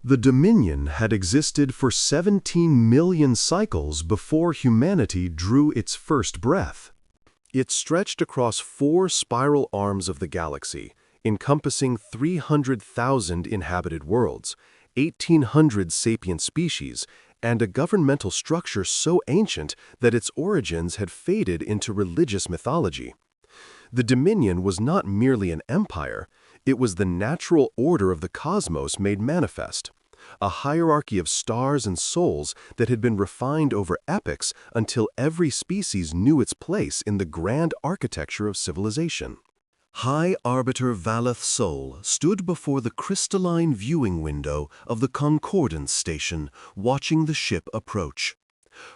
The Dominion had existed for 17 million cycles before humanity drew its first breath. It stretched across 4 spiral arms of the galaxy, encompassing 300,000 inhabited worlds, 1,800 sapient species, and a governmental structure so ancient that its origins had faded into religious mythology. The Dominion was not merely an empire, it was the natural order of the cosmos made manifest, a hierarchy of stars and souls that had been refined over epochs until every species knew its place in the grand architecture of civilization. High Arbiter Valeth Sol stood before the crystalline viewing window of the Concordance station, watching the ship approach.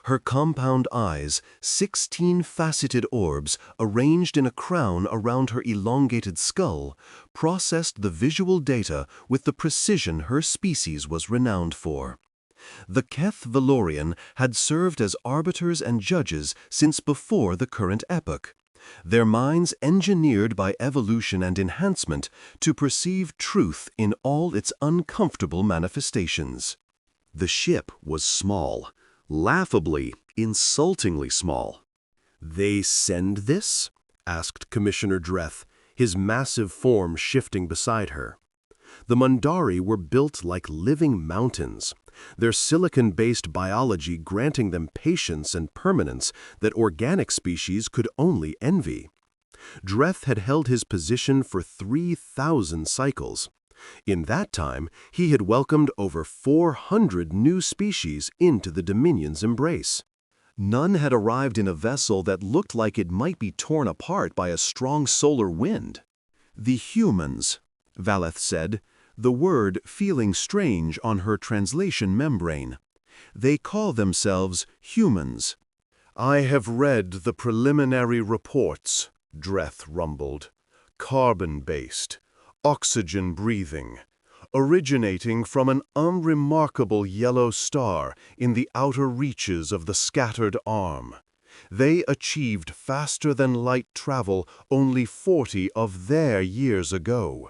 Her compound eyes, 16 faceted orbs arranged in a crown around her elongated skull, processed the visual data with the precision her species was renowned for. The Keth Valorian had served as arbiters and judges since before the current epoch, their minds engineered by evolution and enhancement to perceive truth in all its uncomfortable manifestations. The ship was small, laughably, insultingly small. "They send this?" asked Commissioner Dreth, his massive form shifting beside her. The Mundari were built like living mountains, their silicon-based biology granting them patience and permanence that organic species could only envy. Dreth had held his position for 3,000 cycles. In that time, he had welcomed over 400 new species into the Dominion's embrace. None had arrived in a vessel that looked like it might be torn apart by a strong solar wind. "The humans," Valeth said, the word feeling strange on her translation membrane. "They call themselves humans." "I have read the preliminary reports," Dreth rumbled. "Carbon-based, oxygen-breathing, originating from an unremarkable yellow star in the outer reaches of the scattered arm. They achieved faster-than-light travel only 40 of their years ago.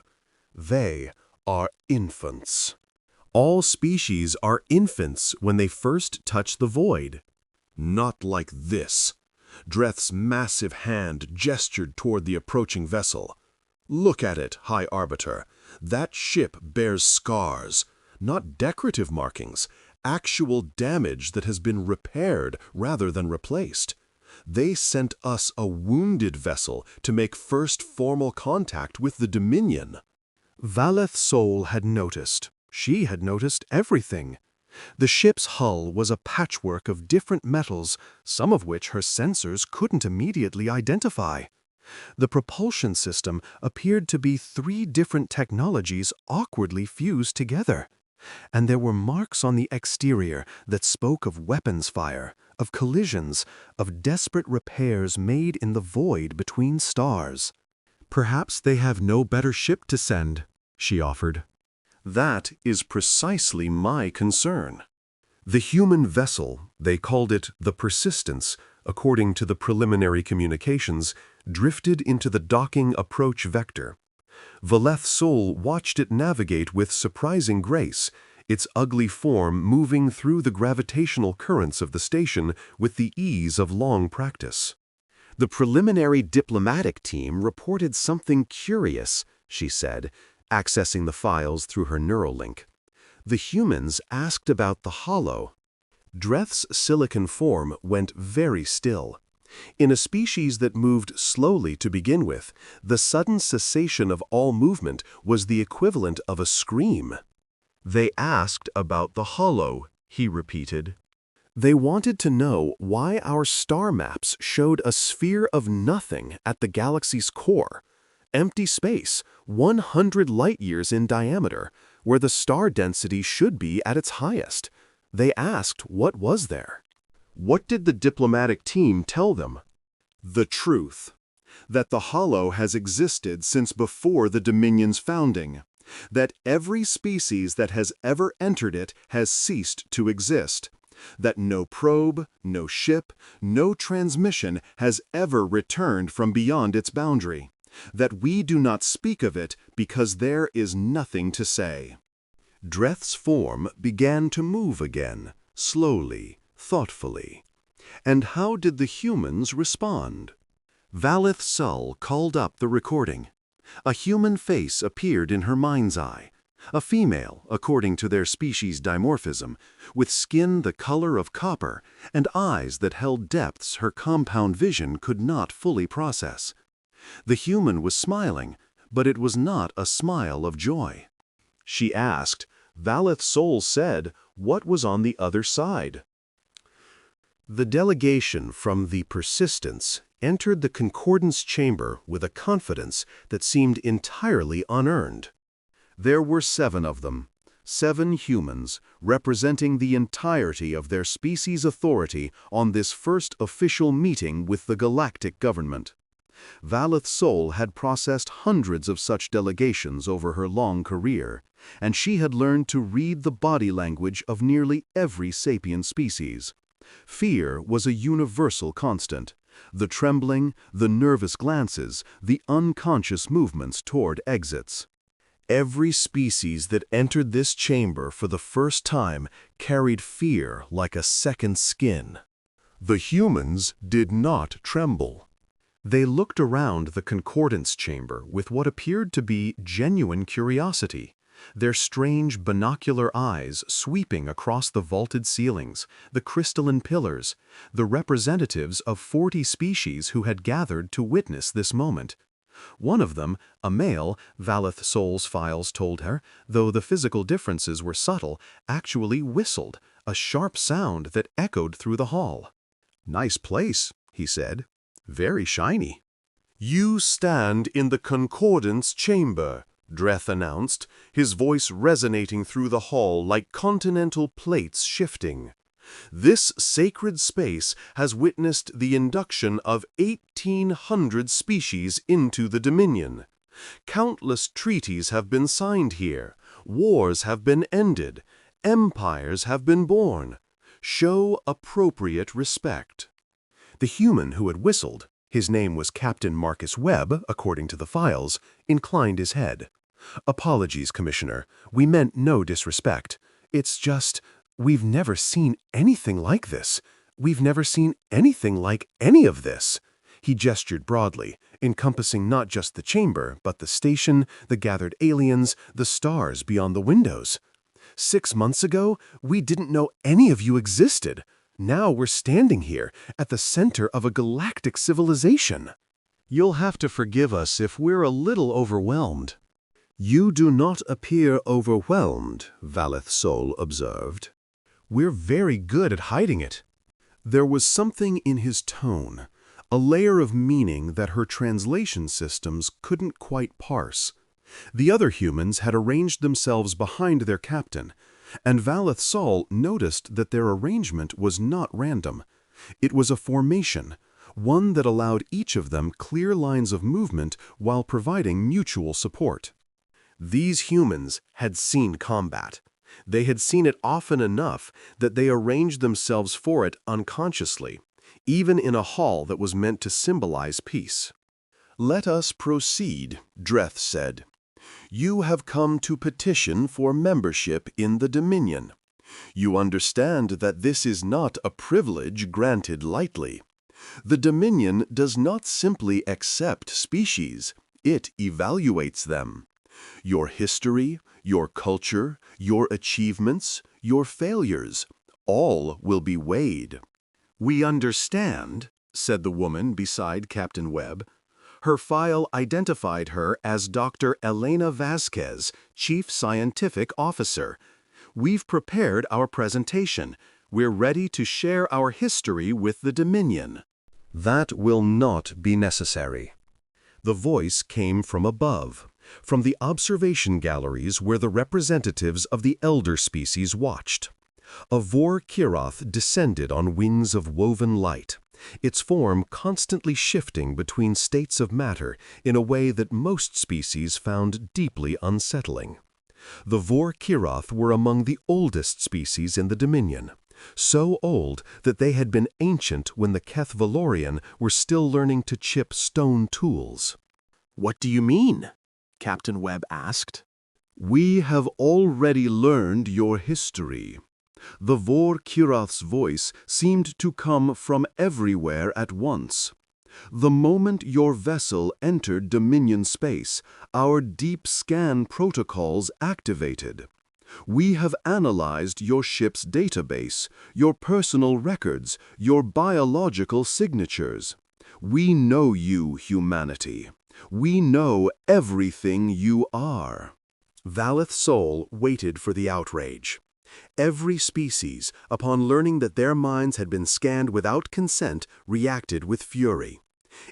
They are infants." "All species are infants when they first touch the void." "Not like this." Dreth's massive hand gestured toward the approaching vessel. "Look at it, High Arbiter. That ship bears scars, not decorative markings, actual damage that has been repaired rather than replaced. They sent us a wounded vessel to make first formal contact with the Dominion." Valeth Sol had noticed. She had noticed everything. The ship's hull was a patchwork of different metals, some of which her sensors couldn't immediately identify. The propulsion system appeared to be 3 different technologies awkwardly fused together. And there were marks on the exterior that spoke of weapons fire, of collisions, of desperate repairs made in the void between stars. "Perhaps they have no better ship to send," she offered. "That is precisely my concern." The human vessel, they called it the Persistence, according to the preliminary communications, drifted into the docking approach vector. Valeth Sol watched it navigate with surprising grace, its ugly form moving through the gravitational currents of the station with the ease of long practice. "The preliminary diplomatic team reported something curious," she said, accessing the files through her Neuralink. "The humans asked about the hollow." Dreth's silicon form went very still. In a species that moved slowly to begin with, the sudden cessation of all movement was the equivalent of a scream. "They asked about the hollow," he repeated. "They wanted to know why our star maps showed a sphere of nothing at the galaxy's core. Empty space, 100 light-years in diameter, where the star density should be at its highest. They asked what was there." "What did the diplomatic team tell them?" "The truth. That the hollow has existed since before the Dominion's founding. That every species that has ever entered it has ceased to exist. That no probe, no ship, no transmission has ever returned from beyond its boundary. That we do not speak of it because there is nothing to say." Dreth's form began to move again, slowly, thoughtfully. And how did the humans respond? Valeth Sull called up the recording. A human face appeared in her mind's eye. A female, according to their species' dimorphism, with skin the color of copper and eyes that held depths her compound vision could not fully process. The human was smiling, but it was not a smile of joy. She asked. Valeth Sull said, "What was on the other side?" The delegation from the Persistence entered the concordance chamber with a confidence that seemed entirely unearned. There were 7 of them, 7 humans, representing the entirety of their species' authority on this first official meeting with the galactic government. Valeth Sull had processed hundreds of such delegations over her long career, and she had learned to read the body language of nearly every sapient species. Fear was a universal constant. The trembling, the nervous glances, the unconscious movements toward exits. Every species that entered this chamber for the first time carried fear like a second skin. The humans did not tremble. They looked around the concordance chamber with what appeared to be genuine curiosity, their strange binocular eyes sweeping across the vaulted ceilings, the crystalline pillars, the representatives of 40 species who had gathered to witness this moment. One of them, a male, Valeth Sull's files told her, though the physical differences were subtle, actually whistled, a sharp sound that echoed through the hall. "Nice place," he said. "Very shiny." "You stand in the concordance chamber," Dreth announced, his voice resonating through the hall like continental plates shifting. "This sacred space has witnessed the induction of 1,800 species into the Dominion. Countless treaties have been signed here, wars have been ended, empires have been born. Show appropriate respect." The human who had whistled, his name was Captain Marcus Webb, according to the files, inclined his head. "Apologies, Commissioner. We meant no disrespect. It's just, we've never seen anything like this. We've never seen anything like any of this." He gestured broadly, encompassing not just the chamber, but the station, the gathered aliens, the stars beyond the windows. "6 months ago, we didn't know any of you existed. Now we're standing here at the center of a galactic civilization." "You'll have to forgive us if we're a little overwhelmed." "You do not appear overwhelmed," Valeth Sull observed. "We're very good at hiding it." There was something in his tone, a layer of meaning that her translation systems couldn't quite parse. The other humans had arranged themselves behind their captain, and Valeth Sull noticed that their arrangement was not random. It was a formation, one that allowed each of them clear lines of movement while providing mutual support. These humans had seen combat. They had seen it often enough that they arranged themselves for it unconsciously, even in a hall that was meant to symbolize peace. "Let us proceed," Dreth said. "You have come to petition for membership in the Dominion. You understand that this is not a privilege granted lightly. The Dominion does not simply accept species, it evaluates them. Your history, your culture, your achievements, your failures, all will be weighed." "We understand," said the woman beside Captain Webb. Her file identified her as Dr. Elena Vasquez, Chief Scientific Officer. "We've prepared our presentation. We're ready to share our history with the Dominion." "That will not be necessary." The voice came from above, from the observation galleries where the representatives of the elder species watched. A Vor Kiroth descended on wings of woven light, its form constantly shifting between states of matter in a way that most species found deeply unsettling. The Vor Kiroth were among the oldest species in the Dominion, so old that they had been ancient when the Keth Valorian were still learning to chip stone tools. "What do you mean?" Captain Webb asked. We have already learned your history. The Vor Kirath's voice seemed to come from everywhere at once. The moment your vessel entered Dominion space, our deep scan protocols activated. We have analyzed your ship's database, your personal records, your biological signatures. We know you, humanity. We know everything you are. Valeth Sol waited for the outrage. Every species, upon learning that their minds had been scanned without consent, reacted with fury.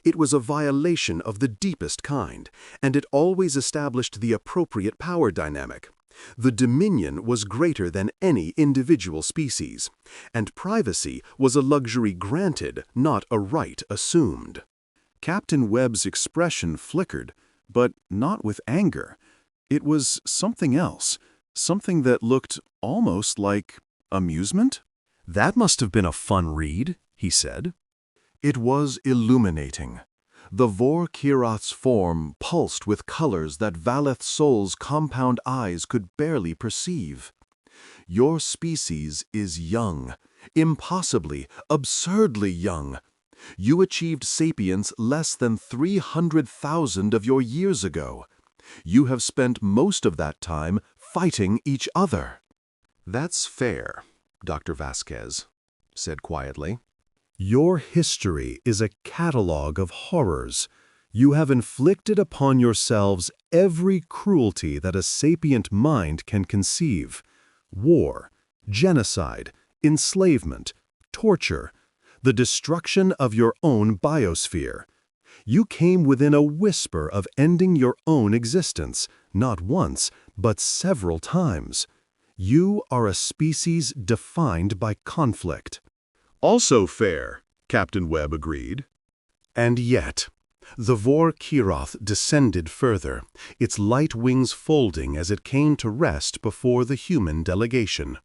It was a violation of the deepest kind, and it always established the appropriate power dynamic. The dominion was greater than any individual species, and privacy was a luxury granted, not a right assumed. Captain Webb's expression flickered, but not with anger. It was something else, something that looked almost like amusement. "That must have been a fun read," he said. It was illuminating. The Vor Kirath's form pulsed with colors that Valeth Sol's compound eyes could barely perceive. Your species is young, impossibly, absurdly young. You achieved sapience less than 300,000 of your years ago. You have spent most of that time fighting each other. "That's fair," Dr. Vasquez said quietly. "Your history is a catalogue of horrors. You have inflicted upon yourselves every cruelty that a sapient mind can conceive. War, genocide, enslavement, torture, the destruction of your own biosphere. You came within a whisper of ending your own existence, not once, but several times. You are a species defined by conflict." "Also fair," Captain Webb agreed. And yet, the Vor Kirath descended further, its light wings folding as it came to rest before the human delegation.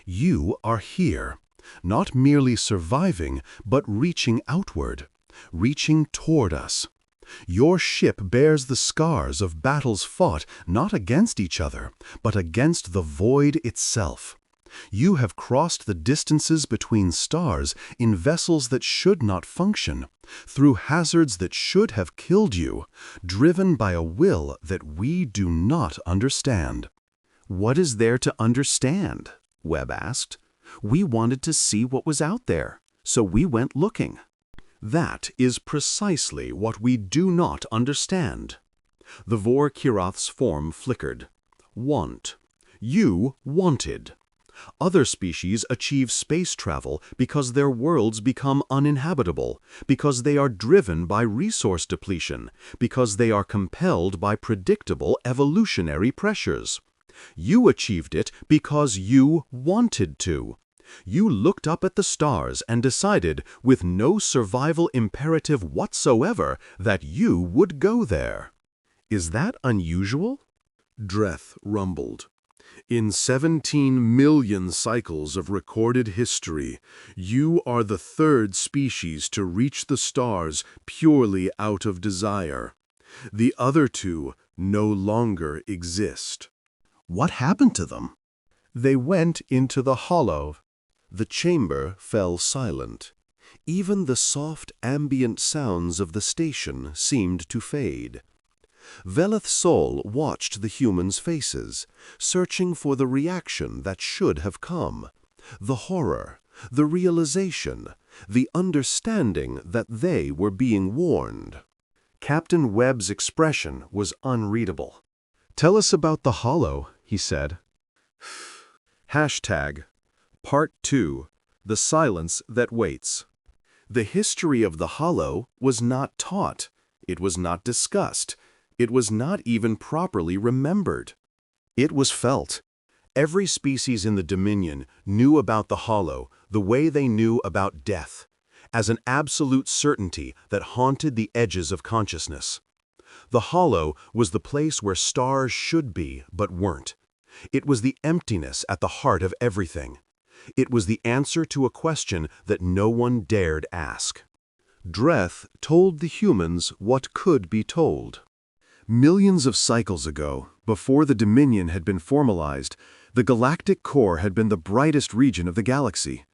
You are here, not merely surviving, but reaching outward, reaching toward us. Your ship bears the scars of battles fought not against each other, but against the void itself. You have crossed the distances between stars in vessels that should not function, through hazards that should have killed you, driven by a will that we do not understand. "What is there to understand?" Webb asked. "We wanted to see what was out there, so we went looking." "That is precisely what we do not understand." The Vor Kirath's form flickered. "Want. You wanted. Other species achieve space travel because their worlds become uninhabitable, because they are driven by resource depletion, because they are compelled by predictable evolutionary pressures. You achieved it because you wanted to. You looked up at the stars and decided, with no survival imperative whatsoever, that you would go there." "Is that unusual?" Dreth rumbled. "In 17 million cycles of recorded history, you are the third species to reach the stars purely out of desire. The other two no longer exist." "What happened to them?" "They went into the hollow." The chamber fell silent. Even the soft ambient sounds of the station seemed to fade. Veleth Sol watched the humans' faces, searching for the reaction that should have come, the horror, the realization, the understanding that they were being warned. Captain Webb's expression was unreadable. "Tell us about the hollow," he said. Hashtag Part 2, The Silence That Waits. The history of the hollow was not taught. It was not discussed. It was not even properly remembered. It was felt. Every species in the Dominion knew about the hollow the way they knew about death, as an absolute certainty that haunted the edges of consciousness. The hollow was the place where stars should be but weren't. It was the emptiness at the heart of everything. It was the answer to a question that no one dared ask. Dreth told the humans what could be told. Millions of cycles ago, before the Dominion had been formalized, the galactic core had been the brightest region of the galaxy.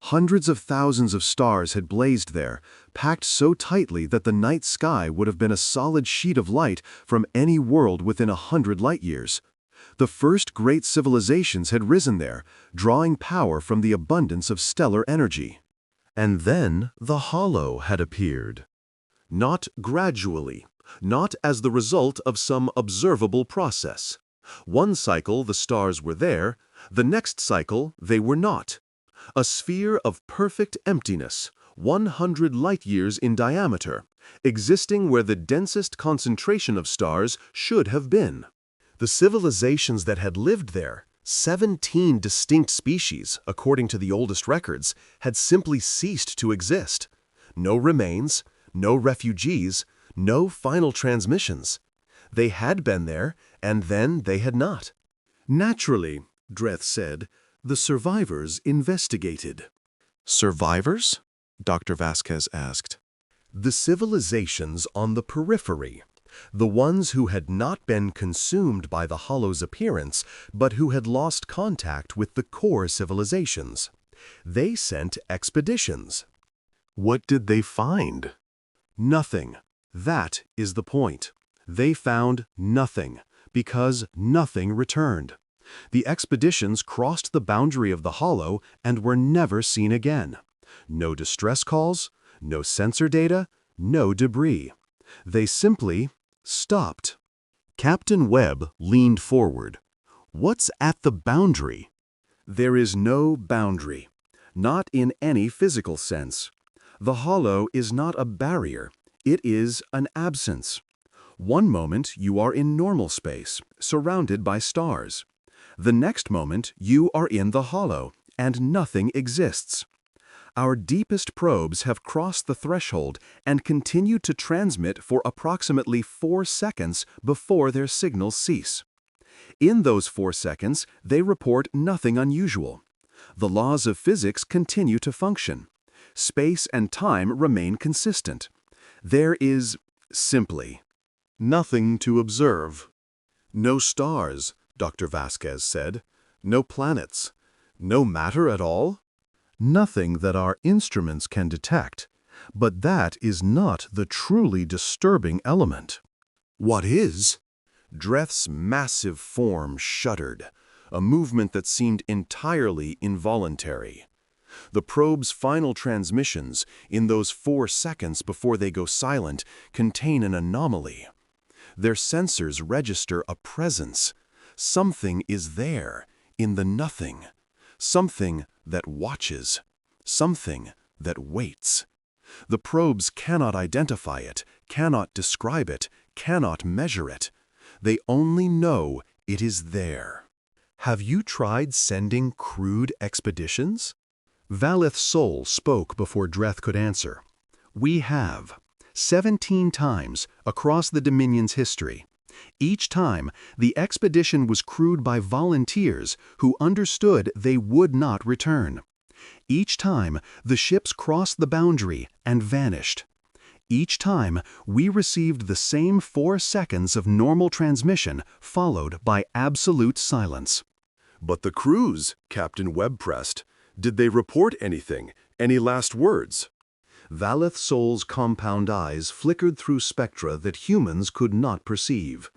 Hundreds of thousands of stars had blazed there, packed so tightly that the night sky would have been a solid sheet of light from any world within 100 light-years. The first great civilizations had risen there, drawing power from the abundance of stellar energy. And then the hollow had appeared. Not gradually, not as the result of some observable process. One cycle the stars were there, the next cycle they were not. A sphere of perfect emptiness, 100 light-years in diameter, existing where the densest concentration of stars should have been. The civilizations that had lived there, 17 distinct species, according to the oldest records, had simply ceased to exist. No remains, no refugees, no final transmissions. They had been there, and then they had not. Naturally, Dreth said, the survivors investigated. Survivors? Dr. Vasquez asked. The civilizations on the periphery. The ones who had not been consumed by the hollow's appearance, but who had lost contact with the core civilizations. They sent expeditions. What did they find? Nothing. That is the point. They found nothing, because nothing returned. The expeditions crossed the boundary of the hollow and were never seen again. No distress calls, no sensor data, no debris. They simply stopped. Captain Webb leaned forward. What's at the boundary? There is no boundary, not in any physical sense. The hollow is not a barrier, it is an absence. One moment you are in normal space, surrounded by stars. The next moment you are in the hollow, and nothing exists. Our deepest probes have crossed the threshold and continue to transmit for approximately 4 seconds before their signals cease. In those 4 seconds, they report nothing unusual. The laws of physics continue to function. Space and time remain consistent. There is, simply, nothing to observe. No stars, Dr. Vasquez said. No planets. No matter at all. Nothing that our instruments can detect. But that is not the truly disturbing element. What is? Dreth's massive form shuddered, a movement that seemed entirely involuntary. The probe's final transmissions, in those 4 seconds before they go silent, contain an anomaly. Their sensors register a presence. Something is there, in the nothing. Something that watches. Something that waits. The probes cannot identify it, cannot describe it, cannot measure it. They only know it is there. Have you tried sending crewed expeditions? Valeth Sol spoke before Dreth could answer. We have. 17 times across the Dominion's history. Each time, the expedition was crewed by volunteers who understood they would not return. Each time, the ships crossed the boundary and vanished. Each time, we received the same 4 seconds of normal transmission followed by absolute silence. But the crews, Captain Webb pressed. Did they report anything? Any last words? Valeth Sol's compound eyes flickered through spectra that humans could not perceive.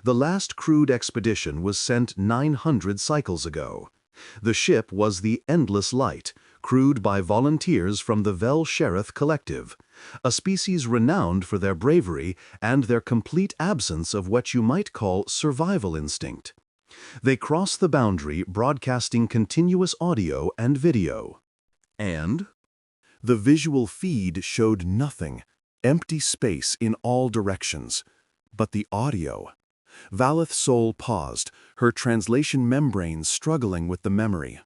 The last crewed expedition was sent 900 cycles ago. The ship was the Endless Light, crewed by volunteers from the Vel Sherith Collective, a species renowned for their bravery and their complete absence of what you might call survival instinct. They crossed the boundary broadcasting continuous audio and video. And the visual feed showed nothing, empty space in all directions. But the audio. Valeth Sol paused, her translation membranes struggling with the memory.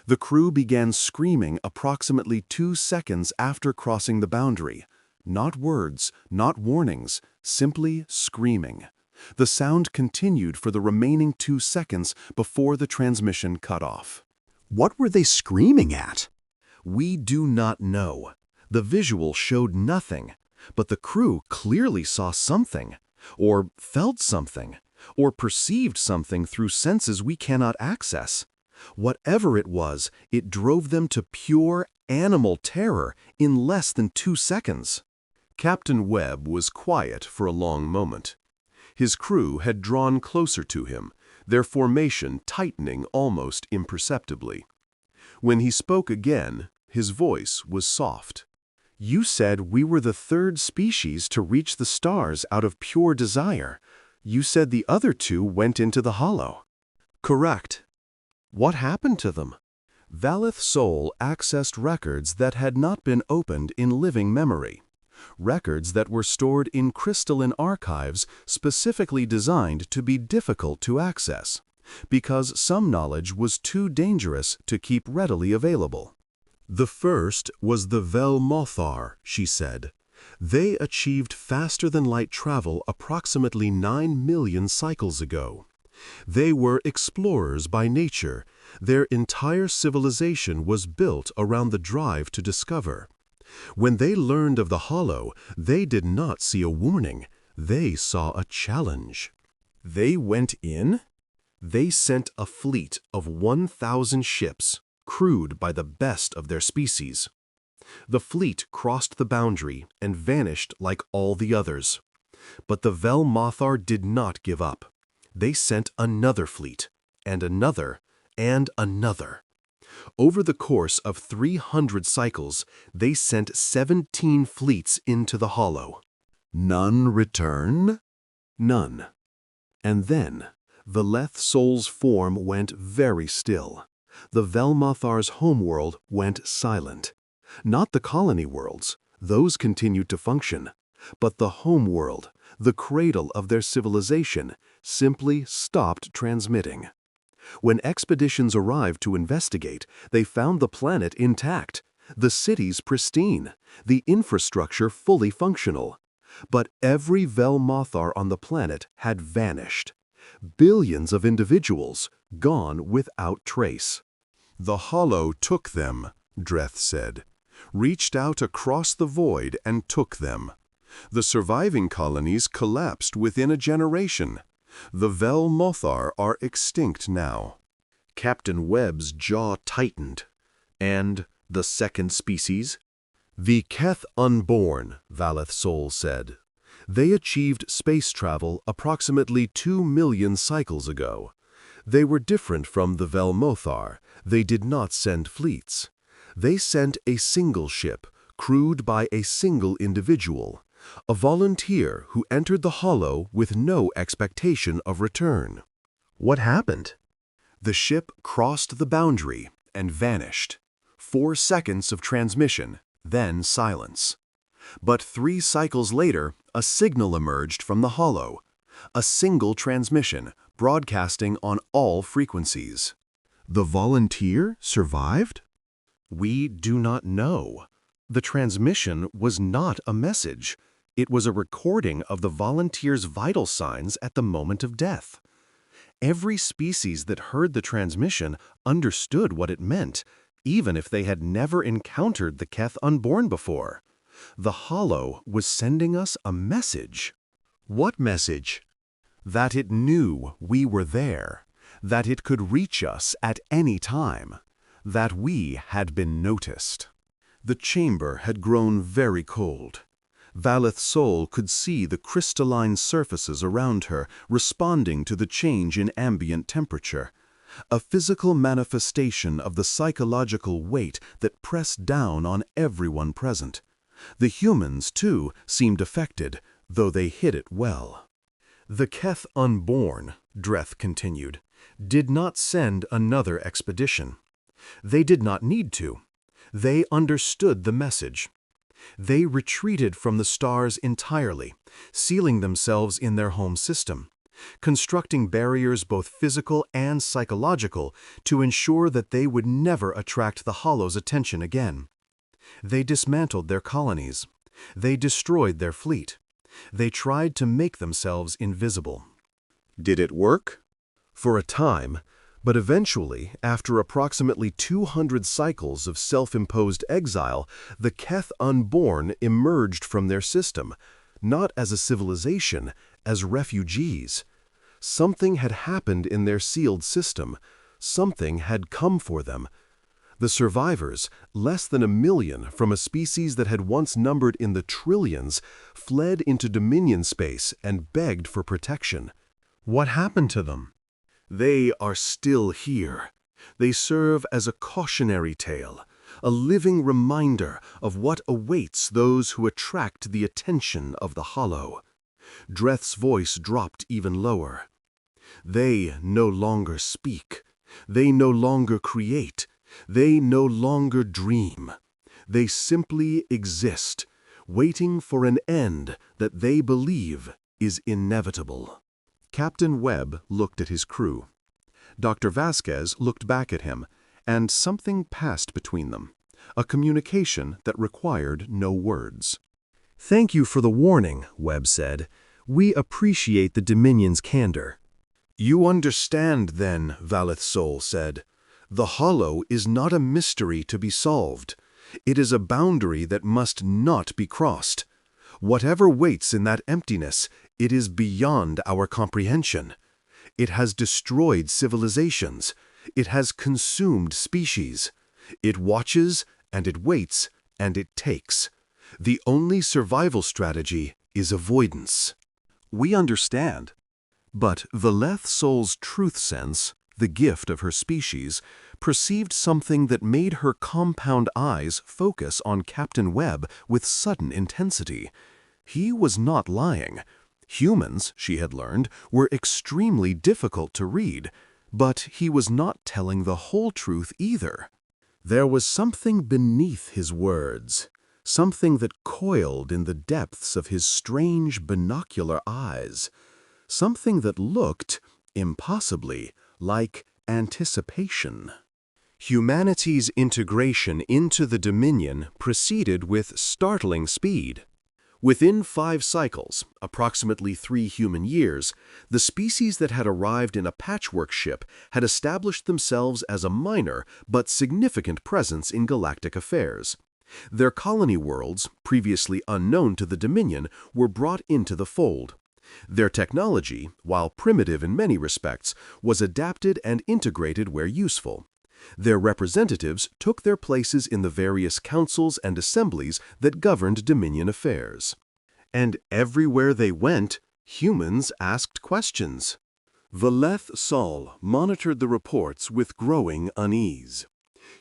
The crew began screaming approximately 2 seconds after crossing the boundary. Not words, not warnings, simply screaming. The sound continued for the remaining 2 seconds before the transmission cut off. What were they screaming at? We do not know. The visual showed nothing, but the crew clearly saw something. or felt something, or perceived something through senses we cannot access. Whatever it was, it drove them to pure animal terror in less than 2 seconds. Captain Webb was quiet for a long moment. His crew had drawn closer to him, their formation tightening almost imperceptibly. When he spoke again, his voice was soft. "You said we were the third species to reach the stars out of pure desire. You said the other 2 went into the hollow." "Correct." "What happened to them?" Valeth Sol accessed records that had not been opened in living memory. Records that were stored in crystalline archives specifically designed to be difficult to access, because some knowledge was too dangerous to keep readily available. "The first was the Vel Mothar," she said. "They achieved faster-than-light travel approximately 9 million cycles ago. They were explorers by nature. Their entire civilization was built around the drive to discover. When they learned of the hollow, they did not see a warning. They saw a challenge. They went in? They sent a fleet of 1,000 ships, crewed by the best of their species. The fleet crossed the boundary and vanished like all the others. But the Vel Mothar did not give up. They sent another fleet, and another, and another. Over the course of 300 cycles, they sent 17 fleets into the hollow. None return? None. And then, Valeth Sol's form went very still. The Vel Mothar's homeworld went silent. Not the colony worlds, those continued to function, but the homeworld, the cradle of their civilization, simply stopped transmitting. When expeditions arrived to investigate, they found the planet intact, the cities pristine, the infrastructure fully functional. But every Vel Mothar on the planet had vanished. Billions of individuals gone without trace. "The hollow took them," Dreth said. "Reached out across the void and took them. The surviving colonies collapsed within a generation. The Vel Mothar are extinct now." Captain Webb's jaw tightened. "And the second species?" "The Keth Unborn," Valeth Sol said. "They achieved space travel approximately 2 million cycles ago. They were different from the Vel Mothar. They did not send fleets. They sent a single ship, crewed by a single individual, a volunteer who entered the hollow with no expectation of return." "What happened?" "The ship crossed the boundary and vanished. 4 seconds of transmission, then silence. But 3 cycles later, a signal emerged from the hollow. A single transmission, broadcasting on all frequencies." "The volunteer survived?" "We do not know. The transmission was not a message. It was a recording of the volunteer's vital signs at the moment of death. Every species that heard the transmission understood what it meant, even if they had never encountered the Keth Unborn before. The hollow was sending us a message." "What message?" "That it knew we were there, that it could reach us at any time, that we had been noticed." The chamber had grown very cold. Valeth Sol could see the crystalline surfaces around her responding to the change in ambient temperature, a physical manifestation of the psychological weight that pressed down on everyone present. The humans, too, seemed affected, though they hid it well. "The Keth Unborn," Dreth continued, "did not send another expedition. They did not need to. They understood the message. They retreated from the stars entirely, sealing themselves in their home system, constructing barriers both physical and psychological to ensure that they would never attract the Hollow's attention again. They dismantled their colonies. They destroyed their fleet. They tried to make themselves invisible." "Did it work?" "For a time. But eventually, after approximately 200 cycles of self-imposed exile, the Keth Unborn emerged from their system, not as a civilization, as refugees. Something had happened in their sealed system. Something had come for them. The survivors, less than 1 million from a species that had once numbered in the trillions, fled into Dominion space and begged for protection. What happened to them? They are still here. They serve as a cautionary tale, a living reminder of what awaits those who attract the attention of the Hollow. Dreth's voice dropped even lower. They no longer speak. They no longer create. They no longer dream. They simply exist, waiting for an end that they believe is inevitable. Captain Webb looked at his crew. Dr. Vasquez looked back at him, and something passed between them, a communication that required no words. "Thank you for the warning," Webb said. "We appreciate the Dominion's candor." "You understand, then," Valeth Sol said. "The Hollow is not a mystery to be solved. It is a boundary that must not be crossed. Whatever waits in that emptiness, it is beyond our comprehension. It has destroyed civilizations. It has consumed species. It watches, and it waits, and it takes. The only survival strategy is avoidance." "We understand." But Valeth Sol's truth sense, the gift of her species, perceived something that made her compound eyes focus on Captain Webb with sudden intensity. He was not lying. Humans, she had learned, were extremely difficult to read, but he was not telling the whole truth either. There was something beneath his words, something that coiled in the depths of his strange binocular eyes, something that looked, impossibly, like anticipation. Humanity's integration into the Dominion proceeded with startling speed. Within 5 cycles, approximately 3 human years, the species that had arrived in a patchwork ship had established themselves as a minor but significant presence in galactic affairs. Their colony worlds, previously unknown to the Dominion, were brought into the fold. Their technology, while primitive in many respects, was adapted and integrated where useful. Their representatives took their places in the various councils and assemblies that governed Dominion affairs. And everywhere they went, humans asked questions. Valeth Sol monitored the reports with growing unease.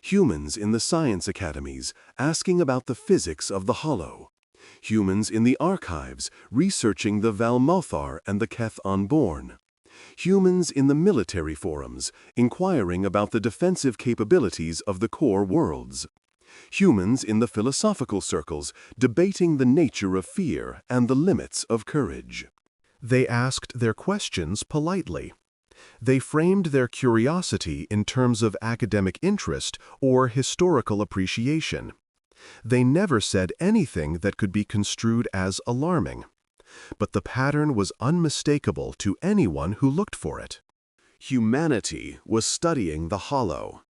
Humans in the science academies asking about the physics of the Hollow. Humans in the archives researching the Valmothar and the Keth Unborn. Humans in the military forums inquiring about the defensive capabilities of the core worlds. Humans in the philosophical circles debating the nature of fear and the limits of courage. They asked their questions politely. They framed their curiosity in terms of academic interest or historical appreciation. They never said anything that could be construed as alarming. But the pattern was unmistakable to anyone who looked for it. Humanity was studying the Hollow.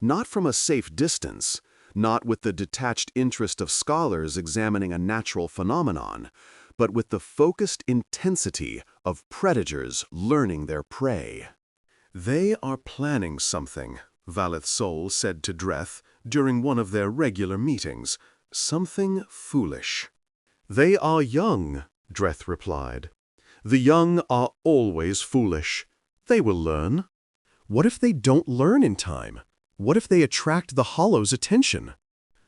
Not from a safe distance, not with the detached interest of scholars examining a natural phenomenon, but with the focused intensity of predators learning their prey. "They are planning something," Valeth Sol said to Dreth during one of their regular meetings, "something foolish." "They are young," Dreth replied. "The young are always foolish. They will learn." "What if they don't learn in time? What if they attract the Hollow's attention?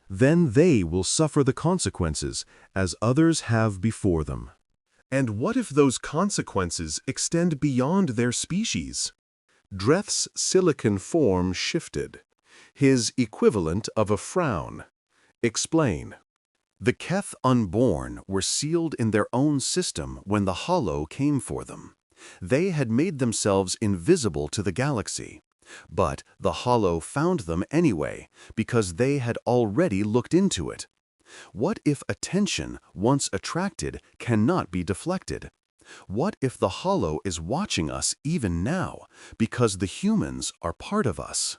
Then they will suffer the consequences, as others have before them." "And what if those consequences extend beyond their species?" Dreth's silicon form shifted, his equivalent of a frown. "Explain." "The Keth Unborn were sealed in their own system when the Hollow came for them. They had made themselves invisible to the galaxy. But the Hollow found them anyway, because they had already looked into it. What if attention, once attracted, cannot be deflected? What if the Hollow is watching us even now, because the humans are part of us?"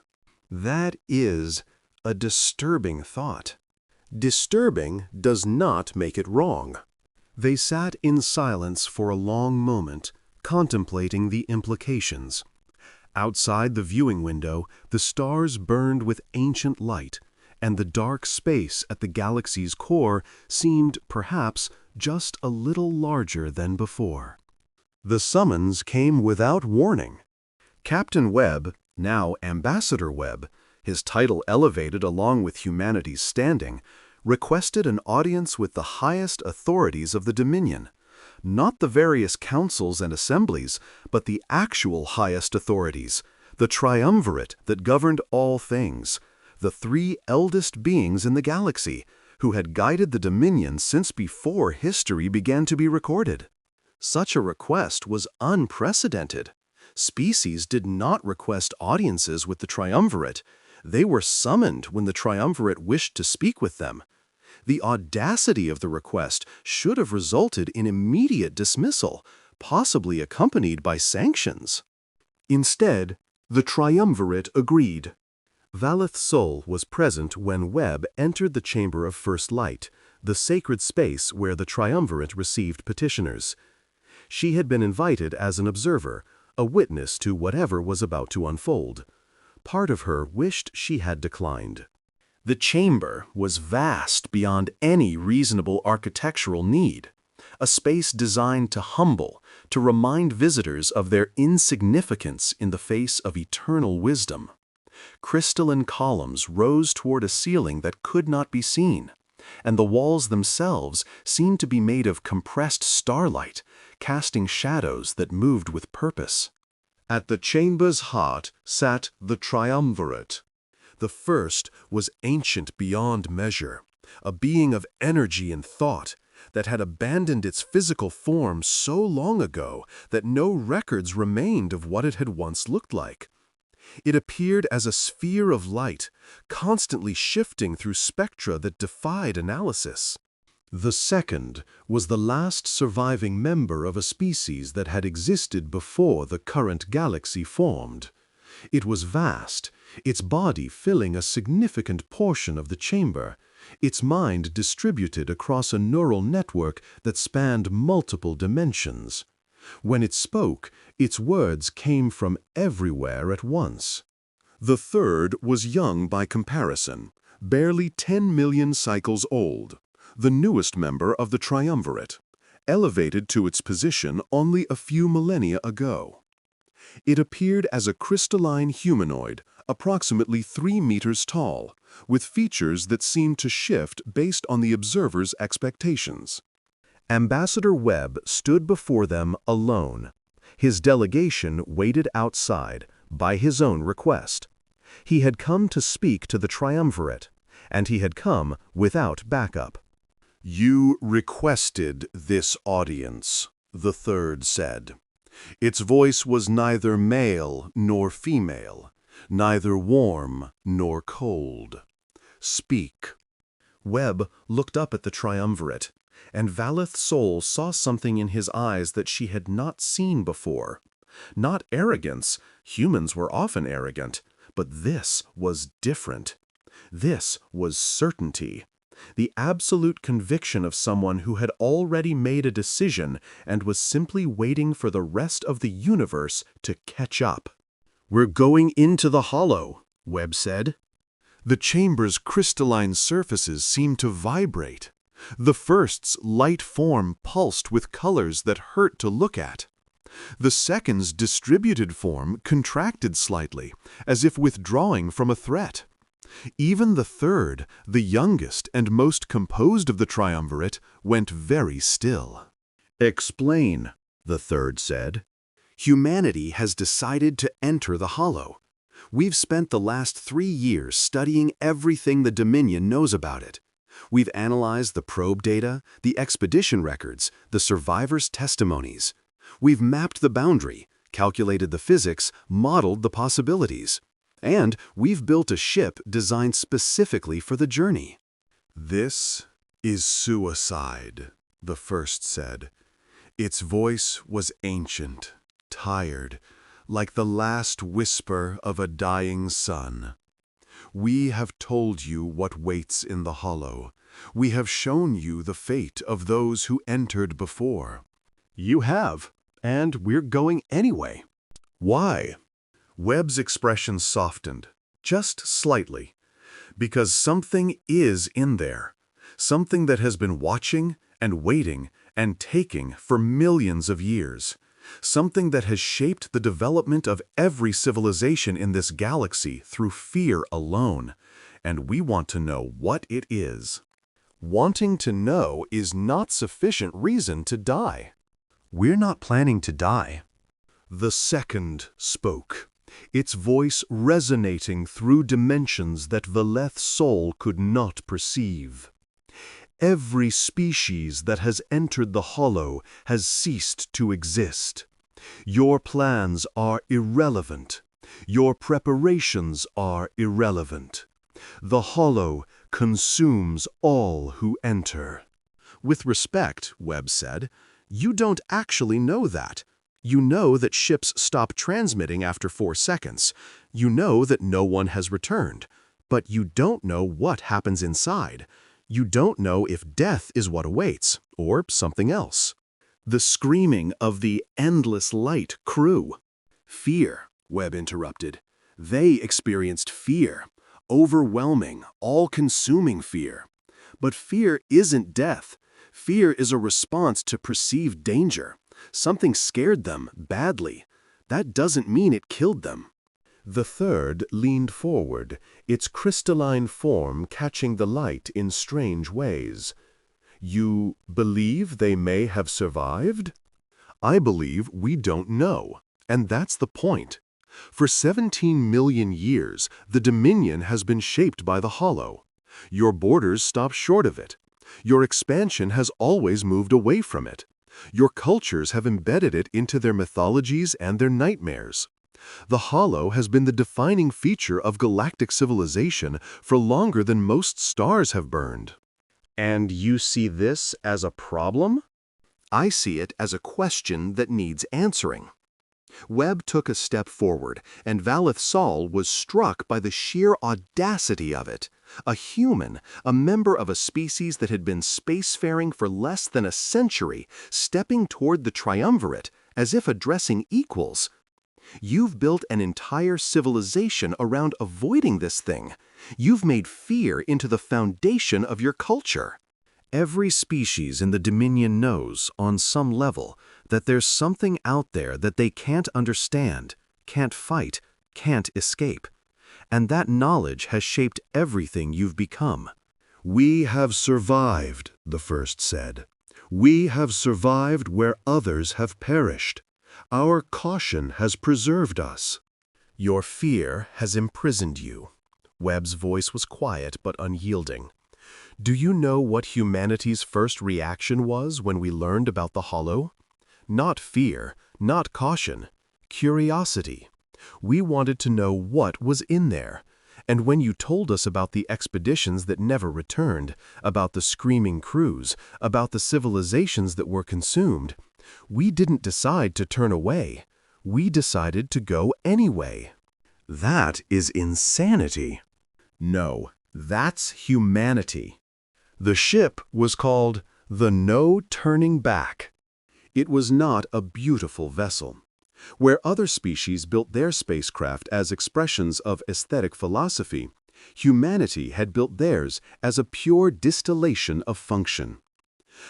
That is a disturbing thought. Disturbing does not make it wrong. They sat in silence for a long moment, contemplating the implications. Outside the viewing window, the stars burned with ancient light, and the dark space at the galaxy's core seemed, perhaps, just a little larger than before. The summons came without warning. Captain Webb, now Ambassador Webb, his title elevated along with humanity's standing, requested an audience with the highest authorities of the Dominion. Not the various councils and assemblies, but the actual highest authorities, the triumvirate that governed all things, the three eldest beings in the galaxy, who had guided the Dominion since before history began to be recorded. Such a request was unprecedented. Species did not request audiences with the triumvirate. They were summoned when the triumvirate wished to speak with them. The audacity of the request should have resulted in immediate dismissal, possibly accompanied by sanctions. Instead, the triumvirate agreed. Valeth Sol was present when Webb entered the Chamber of First Light, the sacred space where the triumvirate received petitioners. She had been invited as an observer, a witness to whatever was about to unfold. Part of her wished she had declined. The chamber was vast beyond any reasonable architectural need, a space designed to humble, to remind visitors of their insignificance in the face of eternal wisdom. Crystalline columns rose toward a ceiling that could not be seen, and the walls themselves seemed to be made of compressed starlight, casting shadows that moved with purpose. At the chamber's heart sat the triumvirate. The first was ancient beyond measure, a being of energy and thought that had abandoned its physical form so long ago that no records remained of what it had once looked like. It appeared as a sphere of light, constantly shifting through spectra that defied analysis. The second was the last surviving member of a species that had existed before the current galaxy formed. It was vast, its body filling a significant portion of the chamber, its mind distributed across a neural network that spanned multiple dimensions. When it spoke, its words came from everywhere at once. The third was young by comparison, barely 10 million cycles old, the newest member of the triumvirate, elevated to its position only a few millennia ago. It appeared as a crystalline humanoid, approximately 3 meters tall, with features that seemed to shift based on the observer's expectations. Ambassador Webb stood before them alone. His delegation waited outside, by his own request. He had come to speak to the triumvirate, and he had come without backup. "You requested this audience," the third said. Its voice was neither male nor female, neither warm nor cold. "Speak." Webb looked up at the triumvirate, and Valeth Sol saw something in his eyes that she had not seen before. Not arrogance, humans were often arrogant, but this was different. This was certainty, the absolute conviction of someone who had already made a decision and was simply waiting for the rest of the universe to catch up. "We're going into the hollow," Webb said. The chamber's crystalline surfaces seemed to vibrate. The first's light form pulsed with colors that hurt to look at. The second's distributed form contracted slightly, as if withdrawing from a threat. Even the third, the youngest and most composed of the triumvirate, went very still. "Explain," the third said. "Humanity has decided to enter the hollow. We've spent the last 3 years studying everything the Dominion knows about it. We've analyzed the probe data, the expedition records, the survivors' testimonies. We've mapped the boundary, calculated the physics, modeled the possibilities. And we've built a ship designed specifically for the journey." "This is suicide," the first said. Its voice was ancient, tired, like the last whisper of a dying sun. We have told you what waits in the hollow. We have shown you the fate of those who entered before. You have, and we're going anyway. Why? Webb's expression softened, just slightly. Because something is in there. Something that has been watching and waiting and taking for millions of years. Something that has shaped the development of every civilization in this galaxy through fear alone. And we want to know what it is. Wanting to know is not sufficient reason to die. We're not planning to die. The second spoke, its voice resonating through dimensions that Valeth's soul could not perceive. Every species that has entered the hollow has ceased to exist. Your plans are irrelevant. Your preparations are irrelevant. The hollow consumes all who enter. With respect, Webb said, you don't actually know that. You know that ships stop transmitting after 4 seconds. You know that no one has returned. But you don't know what happens inside. You don't know if death is what awaits, or something else. The screaming of the endless light crew. Fear, Webb interrupted. They experienced fear. Overwhelming, all-consuming fear. But fear isn't death. Fear is a response to perceived danger. Something scared them badly. That doesn't mean it killed them. The third leaned forward, its crystalline form catching the light in strange ways. You believe they may have survived? I believe we don't know, and that's the point. For 17 million years, the Dominion has been shaped by the hollow. Your borders stop short of it. Your expansion has always moved away from it. Your cultures have embedded it into their mythologies and their nightmares. The hollow has been the defining feature of galactic civilization for longer than most stars have burned. And you see this as a problem? I see it as a question that needs answering. Webb took a step forward, and Valeth Sol was struck by the sheer audacity of it. A human, a member of a species that had been spacefaring for less than a century, stepping toward the triumvirate, as if addressing equals. You've built an entire civilization around avoiding this thing. You've made fear into the foundation of your culture. Every species in the Dominion knows, on some level, that there's something out there that they can't understand, can't fight, can't escape. And that knowledge has shaped everything you've become. We have survived, the first said. We have survived where others have perished. Our caution has preserved us. Your fear has imprisoned you. Webb's voice was quiet but unyielding. Do you know what humanity's first reaction was when we learned about the hollow? Not fear, not caution, curiosity. We wanted to know what was in there. And when you told us about the expeditions that never returned, about the screaming crews, about the civilizations that were consumed, we didn't decide to turn away. We decided to go anyway. That is insanity. No, that's humanity. The ship was called the No Turning Back. It was not a beautiful vessel. Where other species built their spacecraft as expressions of aesthetic philosophy, humanity had built theirs as a pure distillation of function.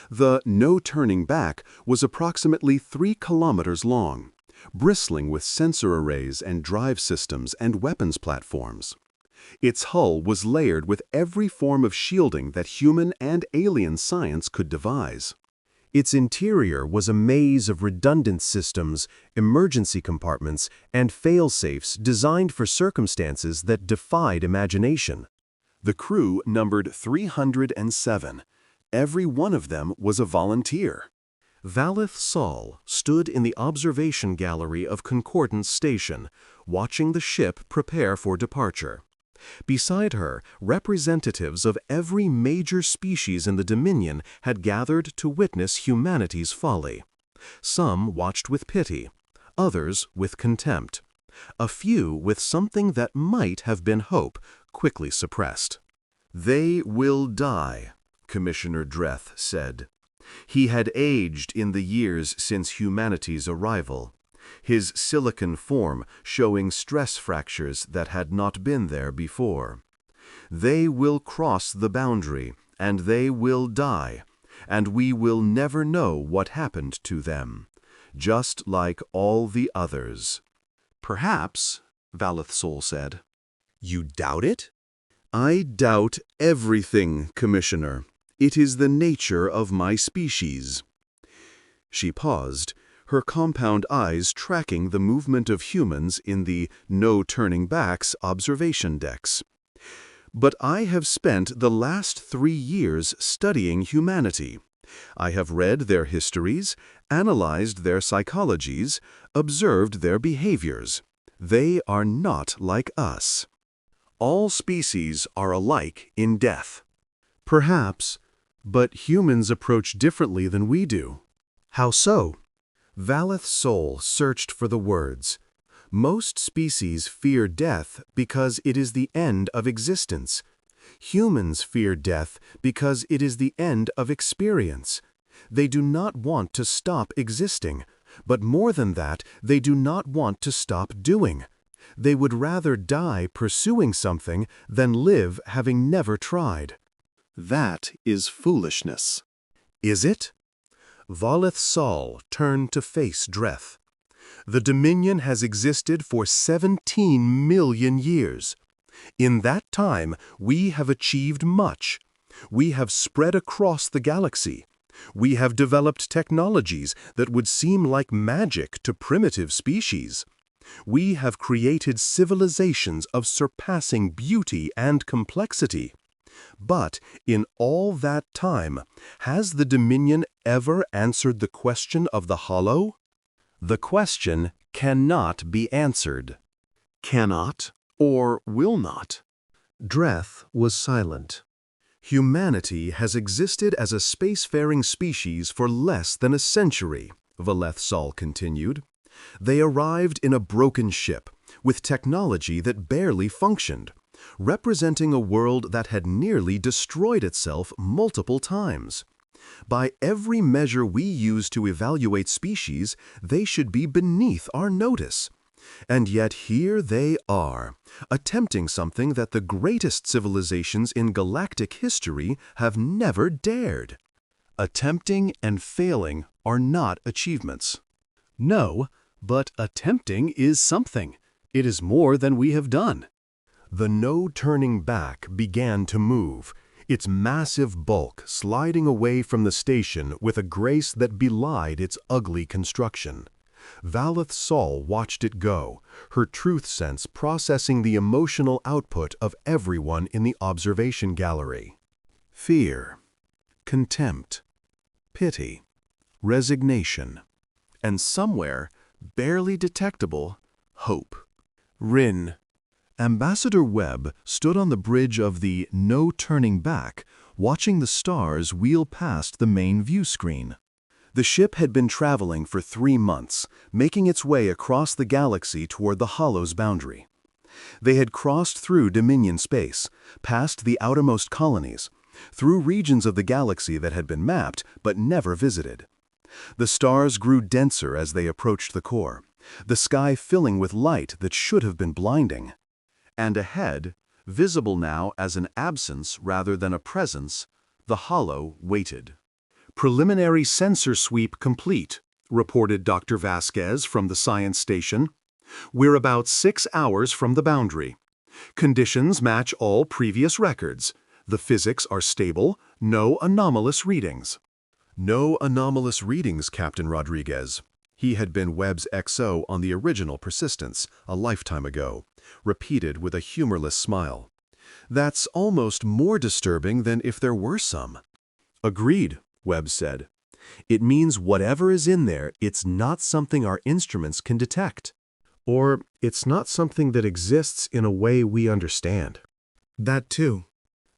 The No Turning Back was approximately 3 kilometers long, bristling with sensor arrays and drive systems and weapons platforms. Its hull was layered with every form of shielding that human and alien science could devise. Its interior was a maze of redundant systems, emergency compartments, and fail-safes designed for circumstances that defied imagination. The crew numbered 307. Every one of them was a volunteer. Valeth Sol stood in the observation gallery of Concordance Station, watching the ship prepare for departure. Beside her, representatives of every major species in the Dominion had gathered to witness humanity's folly. Some watched with pity, others with contempt. A few with something that might have been hope, quickly suppressed. "They will die," Commissioner Dreth said. He had aged in the years since humanity's arrival, his silicon form showing stress fractures that had not been there before. "They will cross the boundary, and they will die, and we will never know what happened to them, just like all the others." "Perhaps," Valeth Sol said. "You doubt it?" "I doubt everything, Commissioner. It is the nature of my species." She paused, her compound eyes tracking the movement of humans in the "no turning backs" observation decks. "But I have spent the last 3 years studying humanity. I have read their histories, analyzed their psychologies, observed their behaviors. They are not like us. All species are alike in death." "Perhaps, but humans approach differently than we do." "How so?" Valeth Sol searched for the words. "Most species fear death because it is the end of existence. Humans fear death because it is the end of experience. They do not want to stop existing, but more than that, they do not want to stop doing. They would rather die pursuing something than live having never tried." "That is foolishness." "Is it?" Valeth Sol turned to face Dreth. "The Dominion has existed for 17 million years. In that time, we have achieved much. We have spread across the galaxy. We have developed technologies that would seem like magic to primitive species. We have created civilizations of surpassing beauty and complexity. But in all that time, has the Dominion ever answered the question of the Hollow? The question cannot be answered." "Cannot or will not?" Dreth was silent. "Humanity has existed as a spacefaring species for less than a century," Valeth Sol continued. "They arrived in a broken ship, with technology that barely functioned, representing a world that had nearly destroyed itself multiple times. By every measure we use to evaluate species, they should be beneath our notice. And yet here they are, attempting something that the greatest civilizations in galactic history have never dared." "Attempting and failing are not achievements." "No, but attempting is something. It is more than we have done." The no turning back began to move, its massive bulk sliding away from the station with a grace that belied its ugly construction. Valeth Sol watched it go, her truth sense processing the emotional output of everyone in the observation gallery. Fear, contempt, pity, resignation, and somewhere, barely detectable, hope. Rin. Ambassador Webb stood on the bridge of the "no turning back," watching the stars wheel past the main view screen. The ship had been traveling for 3 months, making its way across the galaxy toward the Hollow's boundary. They had crossed through Dominion space, past the outermost colonies, through regions of the galaxy that had been mapped but never visited. The stars grew denser as they approached the core, the sky filling with light that should have been blinding. And ahead, visible now as an absence rather than a presence, the Hollow waited. "Preliminary sensor sweep complete," reported Dr. Vasquez from the science station. "We're about 6 hours from the boundary. Conditions match all previous records. The physics are stable, no anomalous readings." "No anomalous readings, Captain Rodriguez." He had been Webb's XO on the original Persistence, a lifetime ago, repeated with a humorless smile. "That's almost more disturbing than if there were some." "Agreed," Webb said. "It means whatever is in there, it's not something our instruments can detect. Or it's not something that exists in a way we understand." "That too."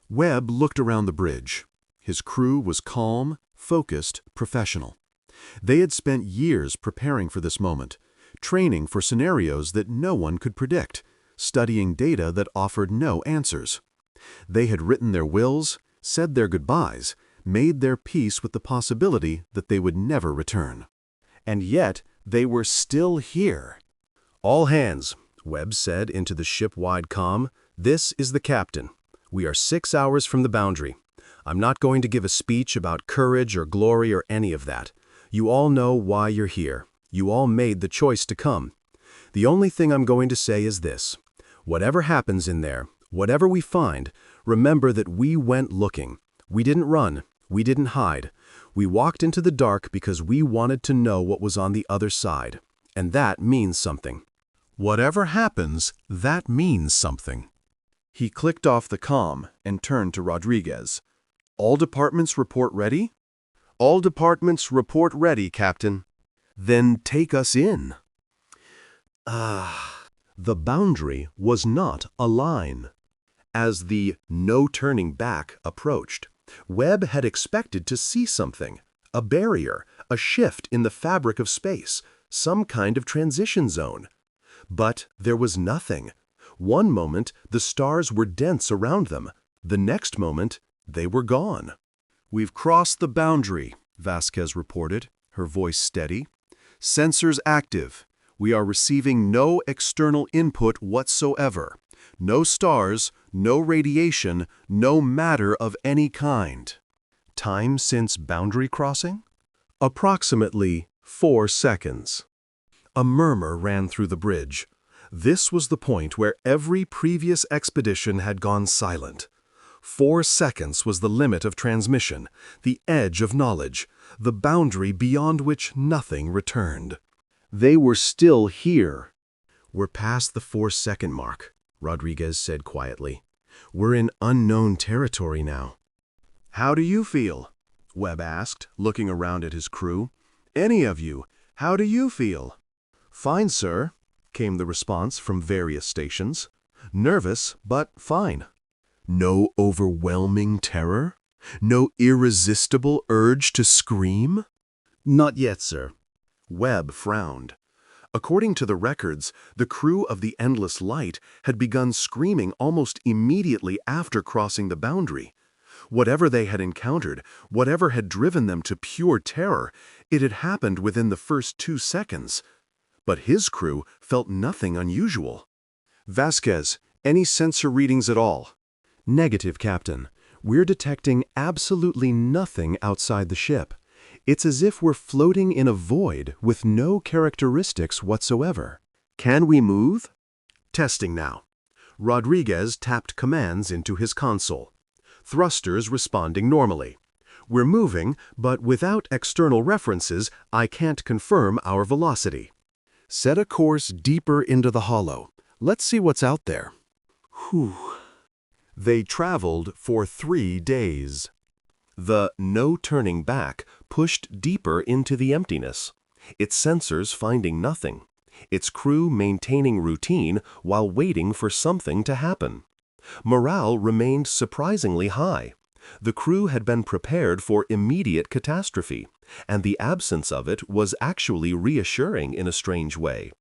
Webb looked around the bridge. His crew was calm, focused, professional. They had spent years preparing for this moment, training for scenarios that no one could predict, studying data that offered no answers. They had written their wills, said their goodbyes, made their peace with the possibility that they would never return. And yet, they were still here. "All hands," Webb said into the ship-wide comm. "This is the captain. We are 6 hours from the boundary. I'm not going to give a speech about courage or glory or any of that. You all know why you're here. You all made the choice to come. The only thing I'm going to say is this. Whatever happens in there, whatever we find, remember that we went looking. We didn't run. We didn't hide. We walked into the dark because we wanted to know what was on the other side. And that means something. Whatever happens, that means something." He clicked off the comm and turned to Rodriguez. "All departments report ready?" "All departments report ready, Captain." "Then take us in." The boundary was not a line. As the "no turning back" approached, Webb had expected to see something, a barrier, a shift in the fabric of space, some kind of transition zone. But there was nothing. One moment, the stars were dense around them. The next moment, they were gone. "We've crossed the boundary," Vasquez reported, her voice steady. "Sensors active. We are receiving no external input whatsoever. No stars, no radiation, no matter of any kind." Time since boundary crossing? Approximately 4 seconds. A murmur ran through the bridge. This was the point where every previous expedition had gone silent. 4 seconds was the limit of transmission, the edge of knowledge, the boundary beyond which nothing returned. They were still here. "We're past the 4-second mark," Rodriguez said quietly. "We're in unknown territory now." "How do you feel?" Webb asked, looking around at his crew. "Any of you, how do you feel?" "Fine, sir," came the response from various stations. "Nervous, but fine." "No overwhelming terror? No irresistible urge to scream?" "Not yet, sir." Webb frowned. According to the records, the crew of the Endless Light had begun screaming almost immediately after crossing the boundary. Whatever they had encountered, whatever had driven them to pure terror, it had happened within the first 2 seconds. But his crew felt nothing unusual. "Vasquez, any sensor readings at all?" "Negative, Captain. We're detecting absolutely nothing outside the ship. It's as if we're floating in a void with no characteristics whatsoever." "Can we move?" Testing now. Rodriguez tapped commands into his console. Thrusters responding normally. "We're moving, but without external references, I can't confirm our velocity." "Set a course deeper into the hollow. Let's see what's out there." Whew. They traveled for 3 days. The "no turning back" pushed deeper into the emptiness, its sensors finding nothing, its crew maintaining routine while waiting for something to happen. Morale remained surprisingly high. The crew had been prepared for immediate catastrophe, and the absence of it was actually reassuring in a strange way.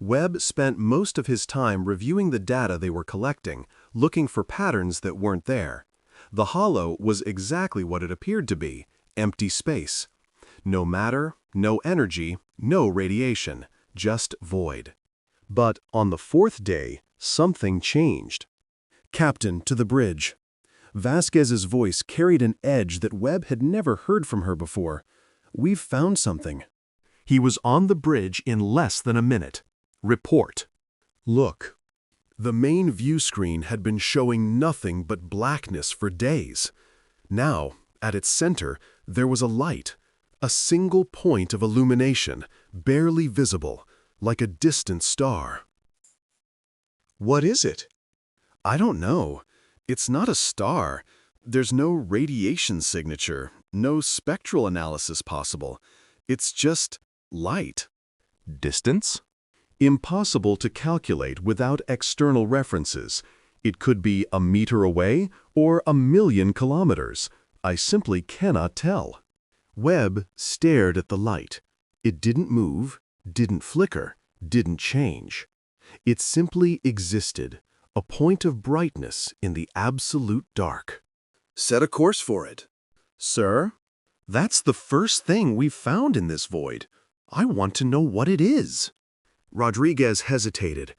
Webb spent most of his time reviewing the data they were collecting, looking for patterns that weren't there. The hollow was exactly what it appeared to be, empty space. No matter, no energy, no radiation, just void. But on the 4th day, something changed. "Captain, to the bridge." Vasquez's voice carried an edge that Webb had never heard from her before. "We've found something." He was on the bridge in less than a minute. "Report." "Look." The main view screen had been showing nothing but blackness for days. Now, at its center, there was a light, a single point of illumination, barely visible, like a distant star. "What is it?" "I don't know. It's not a star. There's no radiation signature, no spectral analysis possible. It's just light." "Distance?" "Impossible to calculate without external references. It could be a meter away or 1,000,000 kilometers. I simply cannot tell." Webb stared at the light. It didn't move, didn't flicker, didn't change. It simply existed, a point of brightness in the absolute dark. Set a course for it. Sir, that's the first thing we've found in this void. I want to know what it is. Rodriguez hesitated.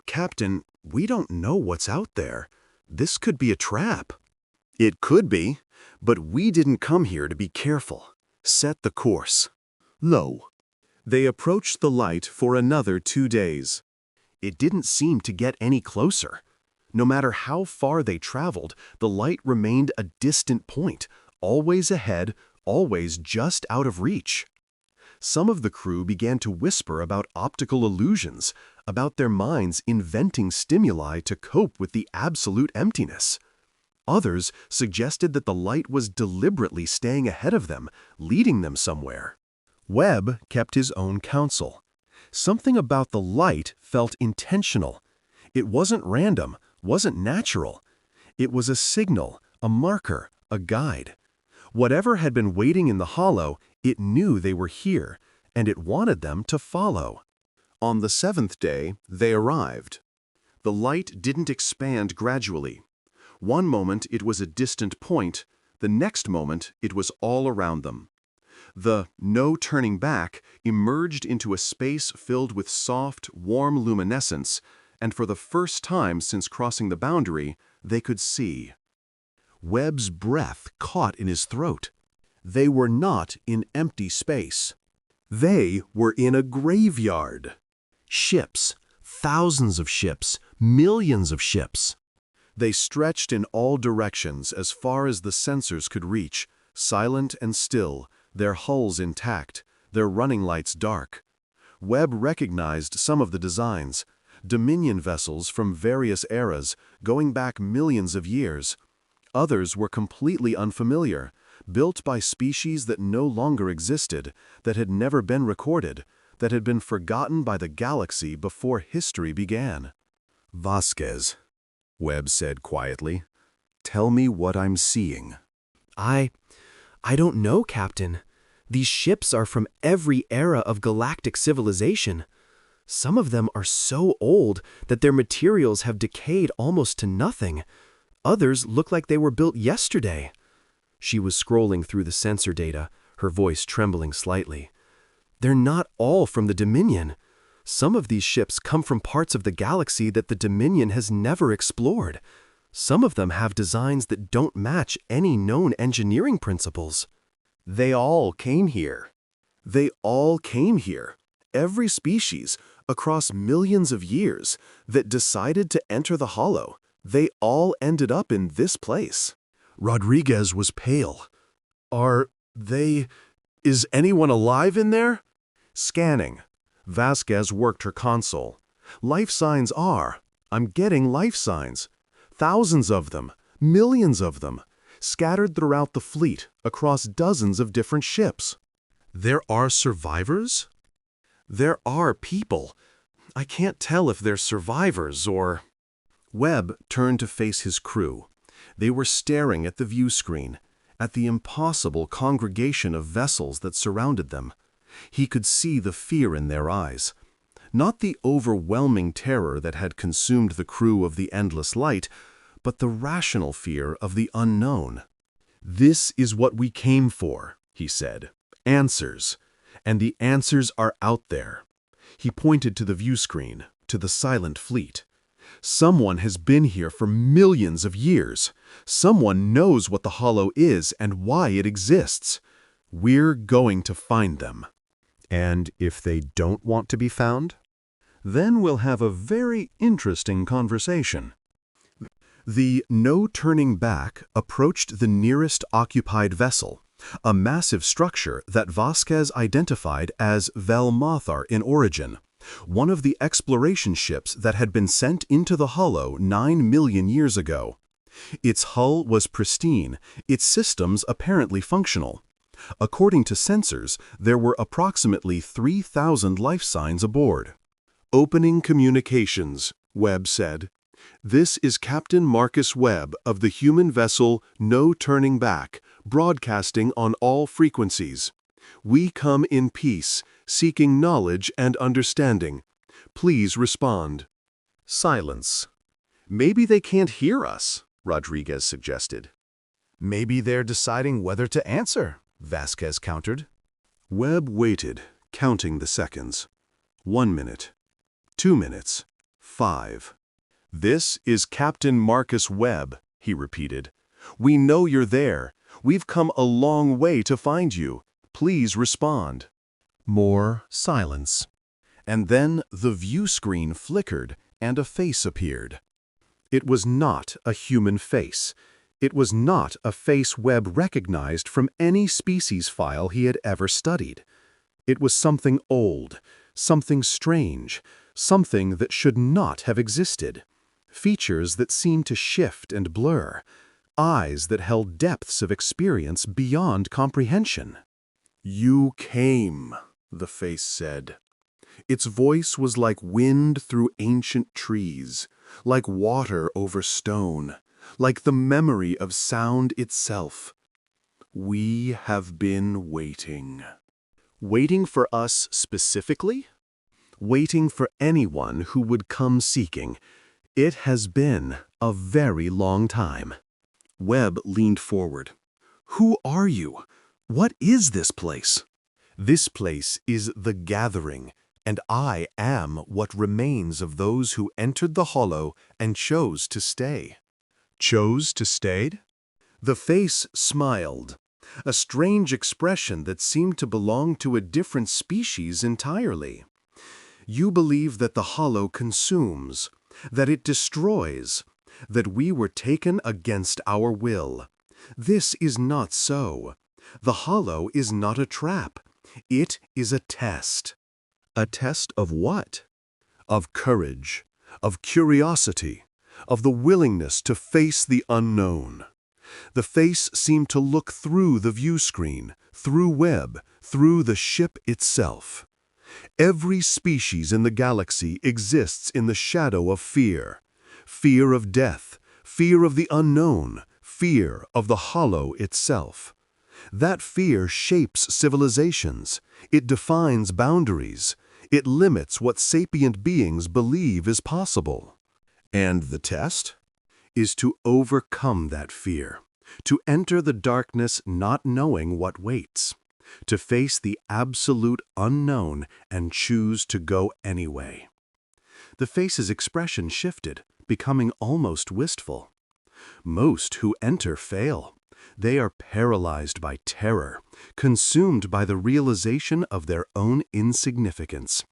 Captain, we don't know what's out there. This could be a trap. It could be, but we didn't come here to be careful. Set the course. Lo. They approached the light for another 2 days. It didn't seem to get any closer. No matter how far they traveled, the light remained a distant point, always ahead, always just out of reach. Some of the crew began to whisper about optical illusions, about their minds inventing stimuli to cope with the absolute emptiness. Others suggested that the light was deliberately staying ahead of them, leading them somewhere. Webb kept his own counsel. Something about the light felt intentional. It wasn't random, wasn't natural. It was a signal, a marker, a guide. Whatever had been waiting in the hollow, it knew they were here, and it wanted them to follow. On the 7th day, they arrived. The light didn't expand gradually. One moment it was a distant point, the next moment it was all around them. The no turning back emerged into a space filled with soft, warm luminescence, and for the first time since crossing the boundary, they could see. Webb's breath caught in his throat. They were not in empty space. They were in a graveyard. Ships, thousands of ships, millions of ships. They stretched in all directions as far as the sensors could reach, silent and still, their hulls intact, their running lights dark. Webb recognized some of the designs, Dominion vessels from various eras, going back millions of years. Others were completely unfamiliar, built by species that no longer existed, that had never been recorded, that had been forgotten by the galaxy before history began. Vasquez, Webb said quietly, tell me what I'm seeing. I don't know, Captain. These ships are from every era of galactic civilization. Some of them are so old that their materials have decayed almost to nothing. Others look like they were built yesterday. She was scrolling through the sensor data, her voice trembling slightly. They're not all from the Dominion. Some of these ships come from parts of the galaxy that the Dominion has never explored. Some of them have designs that don't match any known engineering principles. They all came here. They all came here. Every species, across millions of years, that decided to enter the hollow, they all ended up in this place. Rodriguez was pale. Is anyone alive in there? Scanning. Vasquez worked her console. Life signs are. I'm getting life signs. Thousands of them, millions of them, scattered throughout the fleet, across dozens of different ships. There are survivors? There are people. I can't tell if they're survivors or... Webb turned to face his crew. They were staring at the view screen, at the impossible congregation of vessels that surrounded them. He could see the fear in their eyes. Not the overwhelming terror that had consumed the crew of the Endless Light, but the rational fear of the unknown. This is what we came for, he said. Answers. And the answers are out there. He pointed to the view screen, to the silent fleet. Someone has been here for millions of years. Someone knows what the hollow is and why it exists. We're going to find them. And if they don't want to be found, then we'll have a very interesting conversation. The no turning back approached the nearest occupied vessel, a massive structure that Vasquez identified as Velmothar in origin, one of the exploration ships that had been sent into the hollow 9 million years ago. Its hull was pristine, its systems apparently functional. According to sensors, there were approximately 3,000 life signs aboard. Opening communications, Webb said. This is Captain Marcus Webb of the human vessel No Turning Back, broadcasting on all frequencies. We come in peace, seeking knowledge and understanding. Please respond. Silence. Maybe they can't hear us, Rodriguez suggested. Maybe they're deciding whether to answer, Vasquez countered. Webb waited, counting the seconds. 1 minute. 2 minutes. 5. "This is Captain Marcus Webb," he repeated. "We know you're there. We've come a long way to find you. Please respond." More silence. And then the view screen flickered and a face appeared. It was not a human face. It was not a face Webb recognized from any species file he had ever studied. It was something old, something strange, something that should not have existed. Features that seemed to shift and blur. Eyes that held depths of experience beyond comprehension. "You came," the face said. Its voice was like wind through ancient trees, like water over stone, like the memory of sound itself. "We have been waiting." Waiting for us specifically? Waiting for anyone who would come seeking. It has been a very long time. Webb leaned forward. "Who are you? What is this place?" "This place is the Gathering, and I am what remains of those who entered the Hollow and chose to stay." "Chose to stay?" The face smiled, a strange expression that seemed to belong to a different species entirely. "You believe that the Hollow consumes, that it destroys, that we were taken against our will. This is not so. The Hollow is not a trap. It is a test." A test of what? Of courage, of curiosity, of the willingness to face the unknown. The face seemed to look through the view screen, through Webb, through the ship itself. Every species in the galaxy exists in the shadow of fear. Fear of death, fear of the unknown, fear of the Hollow itself. That fear shapes civilizations. It defines boundaries. It limits what sapient beings believe is possible. And the test is to overcome that fear, to enter the darkness not knowing what waits, to face the absolute unknown and choose to go anyway. The face's expression shifted, becoming almost wistful. Most who enter fail. They are paralyzed by terror, consumed by the realization of their own insignificance.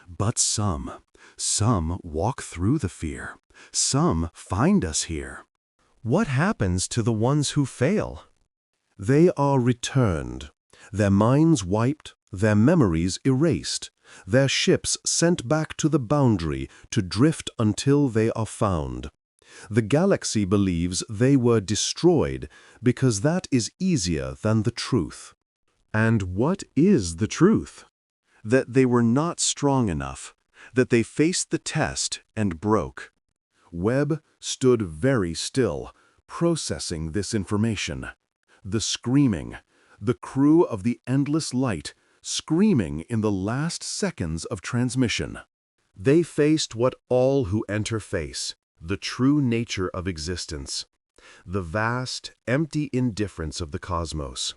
But some walk through the fear. Some find us here. What happens to the ones who fail? They are returned, their minds wiped, their memories erased, their ships sent back to the boundary to drift until they are found. The galaxy believes they were destroyed because that is easier than the truth. And what is the truth? That they were not strong enough, that they faced the test and broke. Webb stood very still, processing this information. The screaming, the crew of the Endless Light, screaming in the last seconds of transmission. They faced what all who enter face. The true nature of existence, the vast, empty indifference of the cosmos,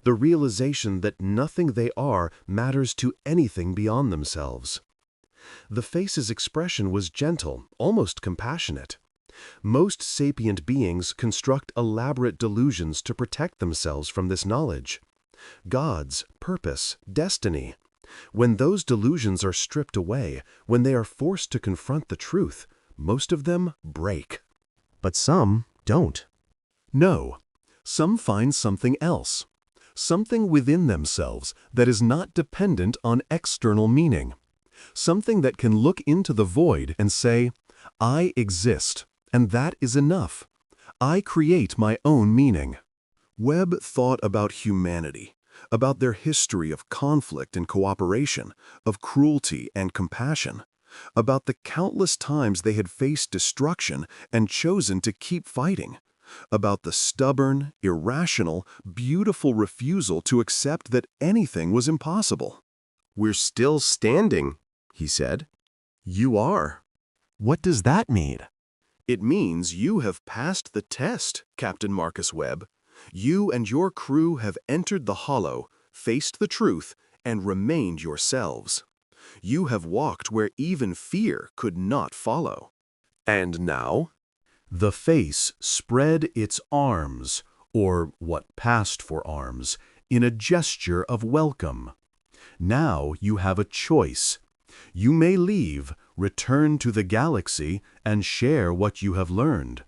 the realization that nothing they are matters to anything beyond themselves. The face's expression was gentle, almost compassionate. Most sapient beings construct elaborate delusions to protect themselves from this knowledge. Gods, purpose, destiny. When those delusions are stripped away, when they are forced to confront the truth, most of them break. But some don't. No, some find something else. Something within themselves that is not dependent on external meaning. Something that can look into the void and say, "I exist, and that is enough. I create my own meaning." Webb thought about humanity, about their history of conflict and cooperation, of cruelty and compassion, about the countless times they had faced destruction and chosen to keep fighting, about the stubborn, irrational, beautiful refusal to accept that anything was impossible. "We're still standing," he said. "You are." What does that mean? It means you have passed the test, Captain Marcus Webb. You and your crew have entered the hollow, faced the truth, and remained yourselves. You have walked where even fear could not follow. And now? The face spread its arms, or what passed for arms, in a gesture of welcome. Now you have a choice. You may leave, return to the galaxy, and share what you have learned.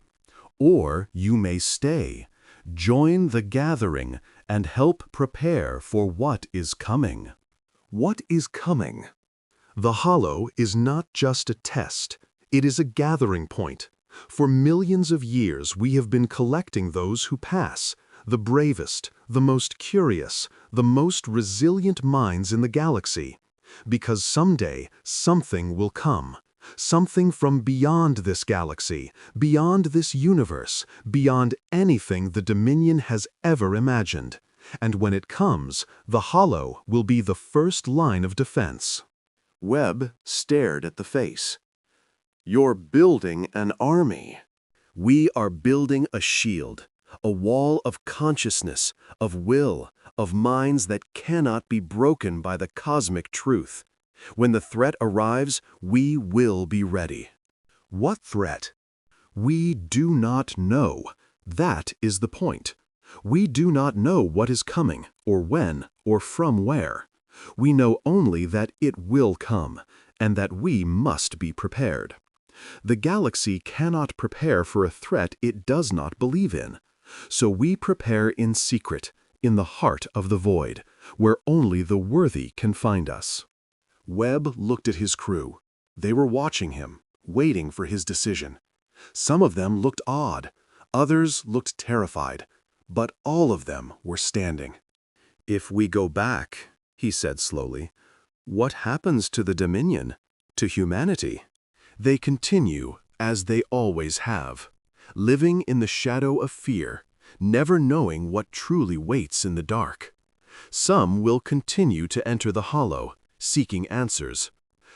Or you may stay, join the gathering, and help prepare for what is coming. What is coming? The hollow is not just a test, it is a gathering point. For millions of years we have been collecting those who pass, the bravest, the most curious, the most resilient minds in the galaxy. Because someday something will come. Something from beyond this galaxy, beyond this universe, beyond anything the Dominion has ever imagined. And when it comes, the hollow will be the first line of defense. Webb stared at the face. You're building an army. We are building a shield, a wall of consciousness, of will, of minds that cannot be broken by the cosmic truth. When the threat arrives, we will be ready. What threat? We do not know. That is the point. We do not know what is coming, or when, or from where. We know only that it will come, and that we must be prepared. The galaxy cannot prepare for a threat it does not believe in. So we prepare in secret, in the heart of the void, where only the worthy can find us. Webb looked at his crew. They were watching him, waiting for his decision. Some of them looked awed, others looked terrified, but all of them were standing. If we go back, he said slowly, what happens to the Dominion, to humanity? They continue, as they always have, living in the shadow of fear, never knowing what truly waits in the dark. Some will continue to enter the hollow, seeking answers.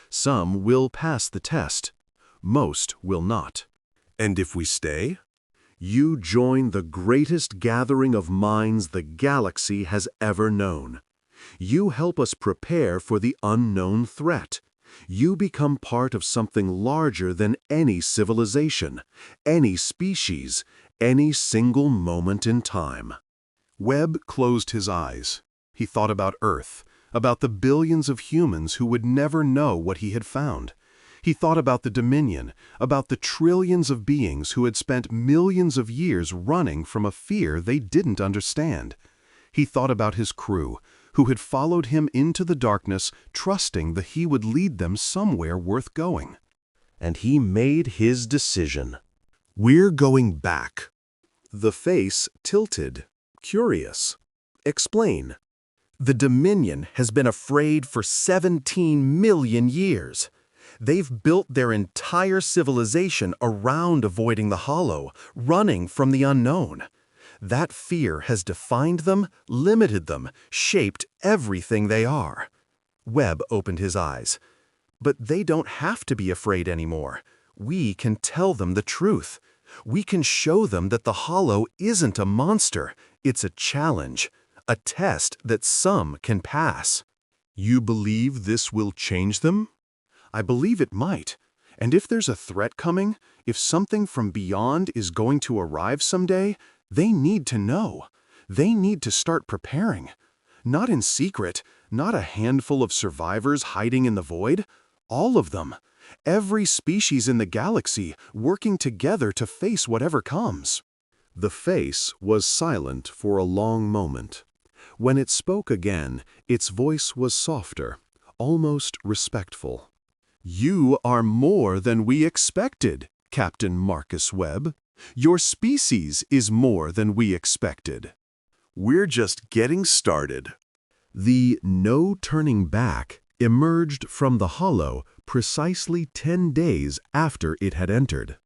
Some will pass the test. Most will not. And if we stay? You join the greatest gathering of minds the galaxy has ever known. You help us prepare for the unknown threat. You become part of something larger than any civilization, any species, any single moment in time. Webb closed his eyes. He thought about Earth, about the billions of humans who would never know what he had found. He thought about the Dominion, about the trillions of beings who had spent millions of years running from a fear they didn't understand. He thought about his crew, who had followed him into the darkness, trusting that he would lead them somewhere worth going. And he made his decision. We're going back. The face tilted, curious. Explain. The Dominion has been afraid for 17 million years. They've built their entire civilization around avoiding the hollow, running from the unknown. That fear has defined them, limited them, shaped everything they are. Webb opened his eyes. But they don't have to be afraid anymore. We can tell them the truth. We can show them that the hollow isn't a monster. It's a challenge, a test that some can pass. You believe this will change them? I believe it might. And if there's a threat coming, if something from beyond is going to arrive someday, they need to know. They need to start preparing. Not in secret, not a handful of survivors hiding in the void. All of them. Every species in the galaxy working together to face whatever comes. The face was silent for a long moment. When it spoke again, its voice was softer, almost respectful. You are more than we expected, Captain Marcus Webb. Your species is more than we expected. We're just getting started. The no turning back emerged from the hollow precisely 10 days after it had entered.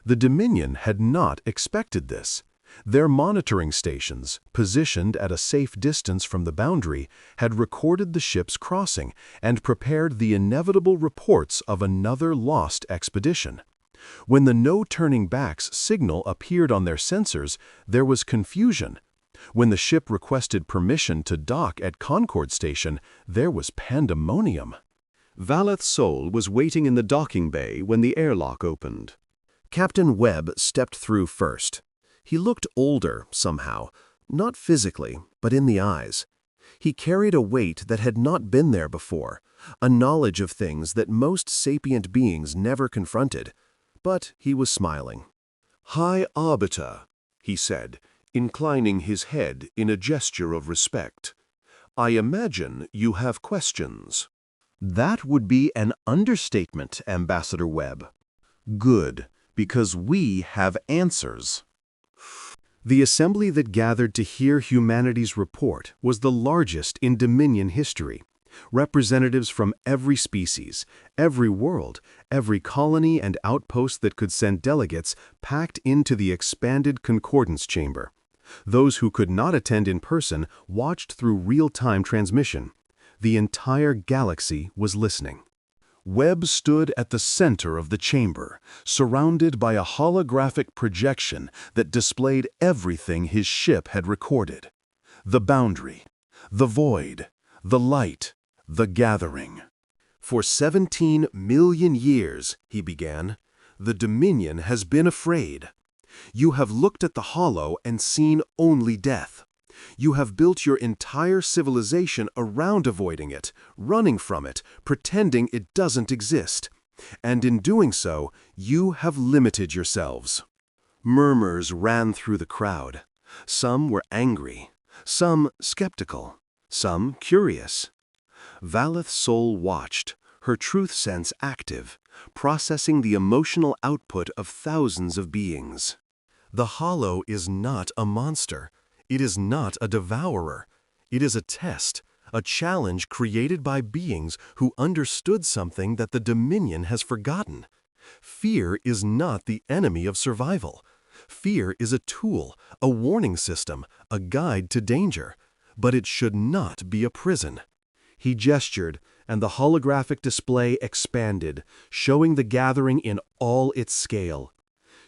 The Dominion had not expected this. Their monitoring stations, positioned at a safe distance from the boundary, had recorded the ship's crossing and prepared the inevitable reports of another lost expedition. When the "no turning backs" signal appeared on their sensors, there was confusion. When the ship requested permission to dock at Concord Station, there was pandemonium. Valeth Sol was waiting in the docking bay when the airlock opened. Captain Webb stepped through first. He looked older, somehow, not physically, but in the eyes. He carried a weight that had not been there before, a knowledge of things that most sapient beings never confronted. But he was smiling. "High Arbiter," he said, inclining his head in a gesture of respect. "I imagine you have questions." That would be an understatement, Ambassador Webb. Good, because we have answers. The assembly that gathered to hear humanity's report was the largest in Dominion history. Representatives from every species, every world, every colony and outpost that could send delegates packed into the expanded concordance chamber. Those who could not attend in person watched through real-time transmission. The entire galaxy was listening. Webb stood at the center of the chamber, surrounded by a holographic projection that displayed everything his ship had recorded. The boundary, the void, the light, the gathering. "For 17 million years," he began, "the Dominion has been afraid. You have looked at the hollow and seen only death. You have built your entire civilization around avoiding it, running from it, pretending it doesn't exist. And in doing so, you have limited yourselves." Murmurs ran through the crowd. Some were angry, some skeptical, some curious. Valeth Sol watched, her truth sense active, processing the emotional output of thousands of beings. The hollow is not a monster. It is not a devourer. It is a test, a challenge created by beings who understood something that the Dominion has forgotten. Fear is not the enemy of survival. Fear is a tool, a warning system, a guide to danger. But it should not be a prison. He gestured, and the holographic display expanded, showing the gathering in all its scale.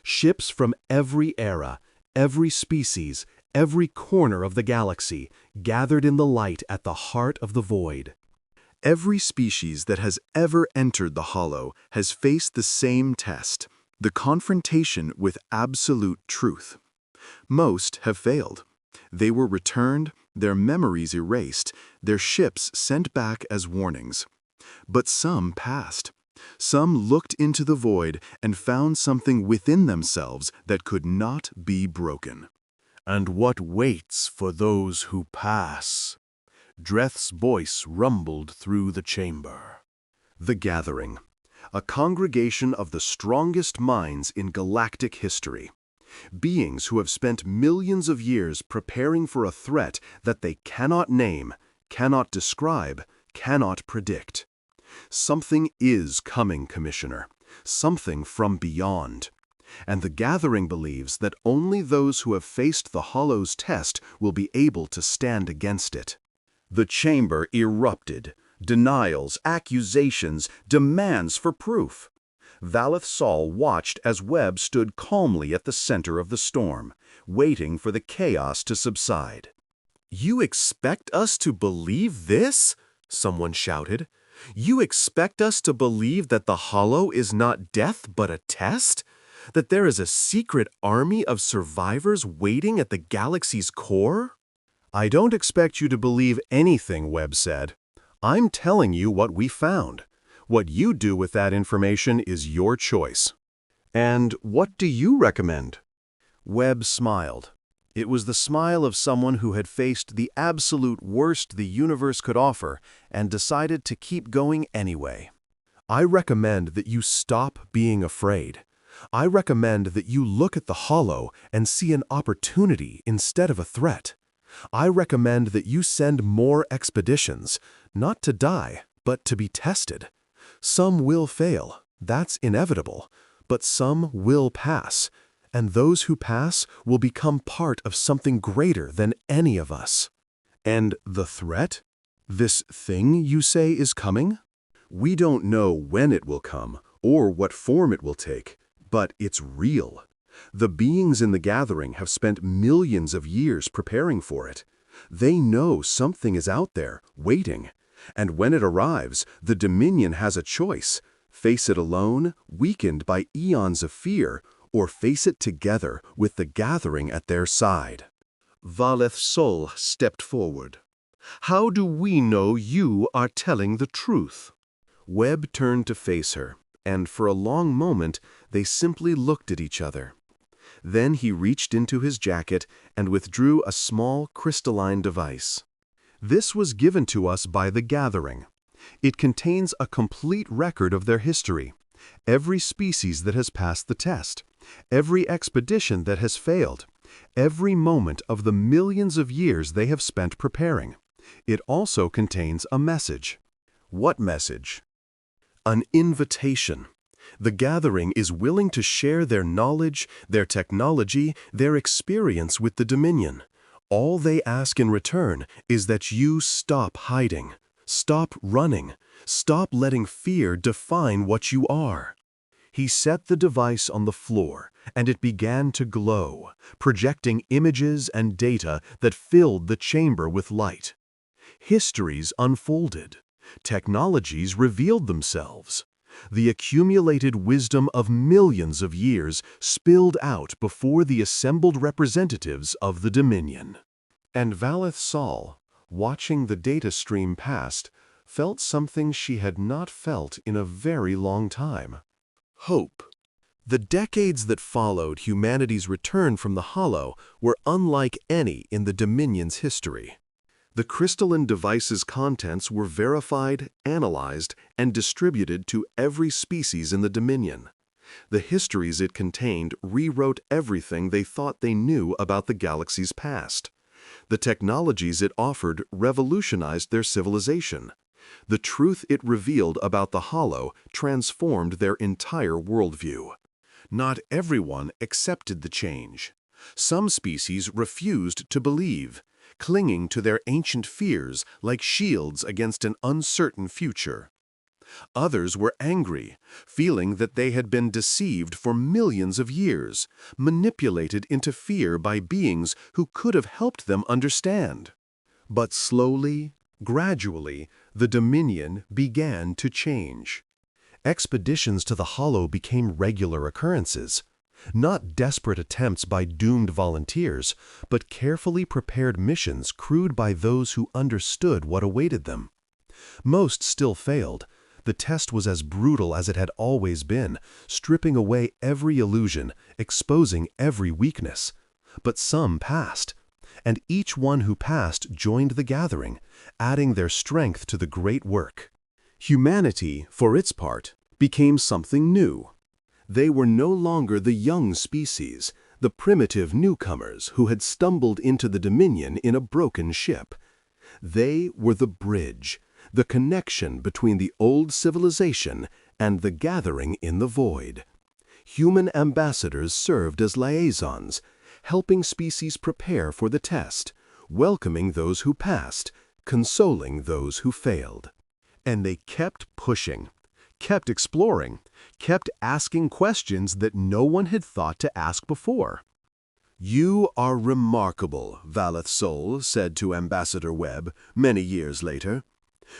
Ships from every era, every species, every corner of the galaxy gathered in the light at the heart of the void. Every species that has ever entered the hollow has faced the same test, the confrontation with absolute truth. Most have failed. They were returned, their memories erased, their ships sent back as warnings. But some passed. Some looked into the void and found something within themselves that could not be broken. "And what waits for those who pass?" Dreth's voice rumbled through the chamber. The gathering, a congregation of the strongest minds in galactic history. Beings who have spent millions of years preparing for a threat that they cannot name, cannot describe, cannot predict. Something is coming, Commissioner. Something from beyond. And the gathering believes that only those who have faced the hollow's test will be able to stand against it. The chamber erupted. Denials, accusations, demands for proof. Valeth Sol watched as Webb stood calmly at the center of the storm, waiting for the chaos to subside. "You expect us to believe this?" someone shouted. "You expect us to believe that the hollow is not death but a test? That there is a secret army of survivors waiting at the galaxy's core?" "I don't expect you to believe anything," Webb said. "I'm telling you what we found. What you do with that information is your choice." "And what do you recommend?" Webb smiled. It was the smile of someone who had faced the absolute worst the universe could offer and decided to keep going anyway. "I recommend that you stop being afraid. I recommend that you look at the hollow and see an opportunity instead of a threat. I recommend that you send more expeditions, not to die, but to be tested. Some will fail, that's inevitable, but some will pass. And those who pass will become part of something greater than any of us. And the threat? This thing you say is coming? We don't know when it will come or what form it will take, but it's real. The beings in the gathering have spent millions of years preparing for it. They know something is out there, waiting. And when it arrives, the Dominion has a choice: face it alone, weakened by eons of fear, or face it together with the gathering at their side. Valeth Sol stepped forward. How do we know you are telling the truth? Webb turned to face her, and for a long moment they simply looked at each other. Then he reached into his jacket and withdrew a small crystalline device. This was given to us by the Gathering. It contains a complete record of their history, every species that has passed the test, every expedition that has failed, every moment of the millions of years they have spent preparing. It also contains a message. What message? An invitation. The Gathering is willing to share their knowledge, their technology, their experience with the Dominion. All they ask in return is that you stop hiding, stop running, stop letting fear define what you are. He set the device on the floor, and it began to glow, projecting images and data that filled the chamber with light. Histories unfolded. Technologies revealed themselves. The accumulated wisdom of millions of years spilled out before the assembled representatives of the Dominion. And Valeth Sol, watching the data stream past, felt something she had not felt in a very long time. Hope. The decades that followed humanity's return from the Hollow were unlike any in the Dominion's history. The crystalline device's contents were verified, analyzed, and distributed to every species in the Dominion. The histories it contained rewrote everything they thought they knew about the galaxy's past. The technologies it offered revolutionized their civilization. The truth it revealed about the Hollow transformed their entire worldview. Not everyone accepted the change. Some species refused to believe, clinging to their ancient fears like shields against an uncertain future. Others were angry, feeling that they had been deceived for millions of years, manipulated into fear by beings who could have helped them understand. But slowly, gradually, the Dominion began to change. Expeditions to the Hollow became regular occurrences. Not desperate attempts by doomed volunteers, but carefully prepared missions crewed by those who understood what awaited them. Most still failed. The test was as brutal as it had always been, stripping away every illusion, exposing every weakness. But some passed, and each one who passed joined the Gathering, adding their strength to the great work. Humanity, for its part, became something new. They were no longer the young species, the primitive newcomers who had stumbled into the Dominion in a broken ship. They were the bridge, the connection between the old civilization and the Gathering in the void. Human ambassadors served as liaisons, helping species prepare for the test, welcoming those who passed, consoling those who failed. And they kept pushing, kept exploring, kept asking questions that no one had thought to ask before. "You are remarkable," Valeth Sol said to Ambassador Webb many years later.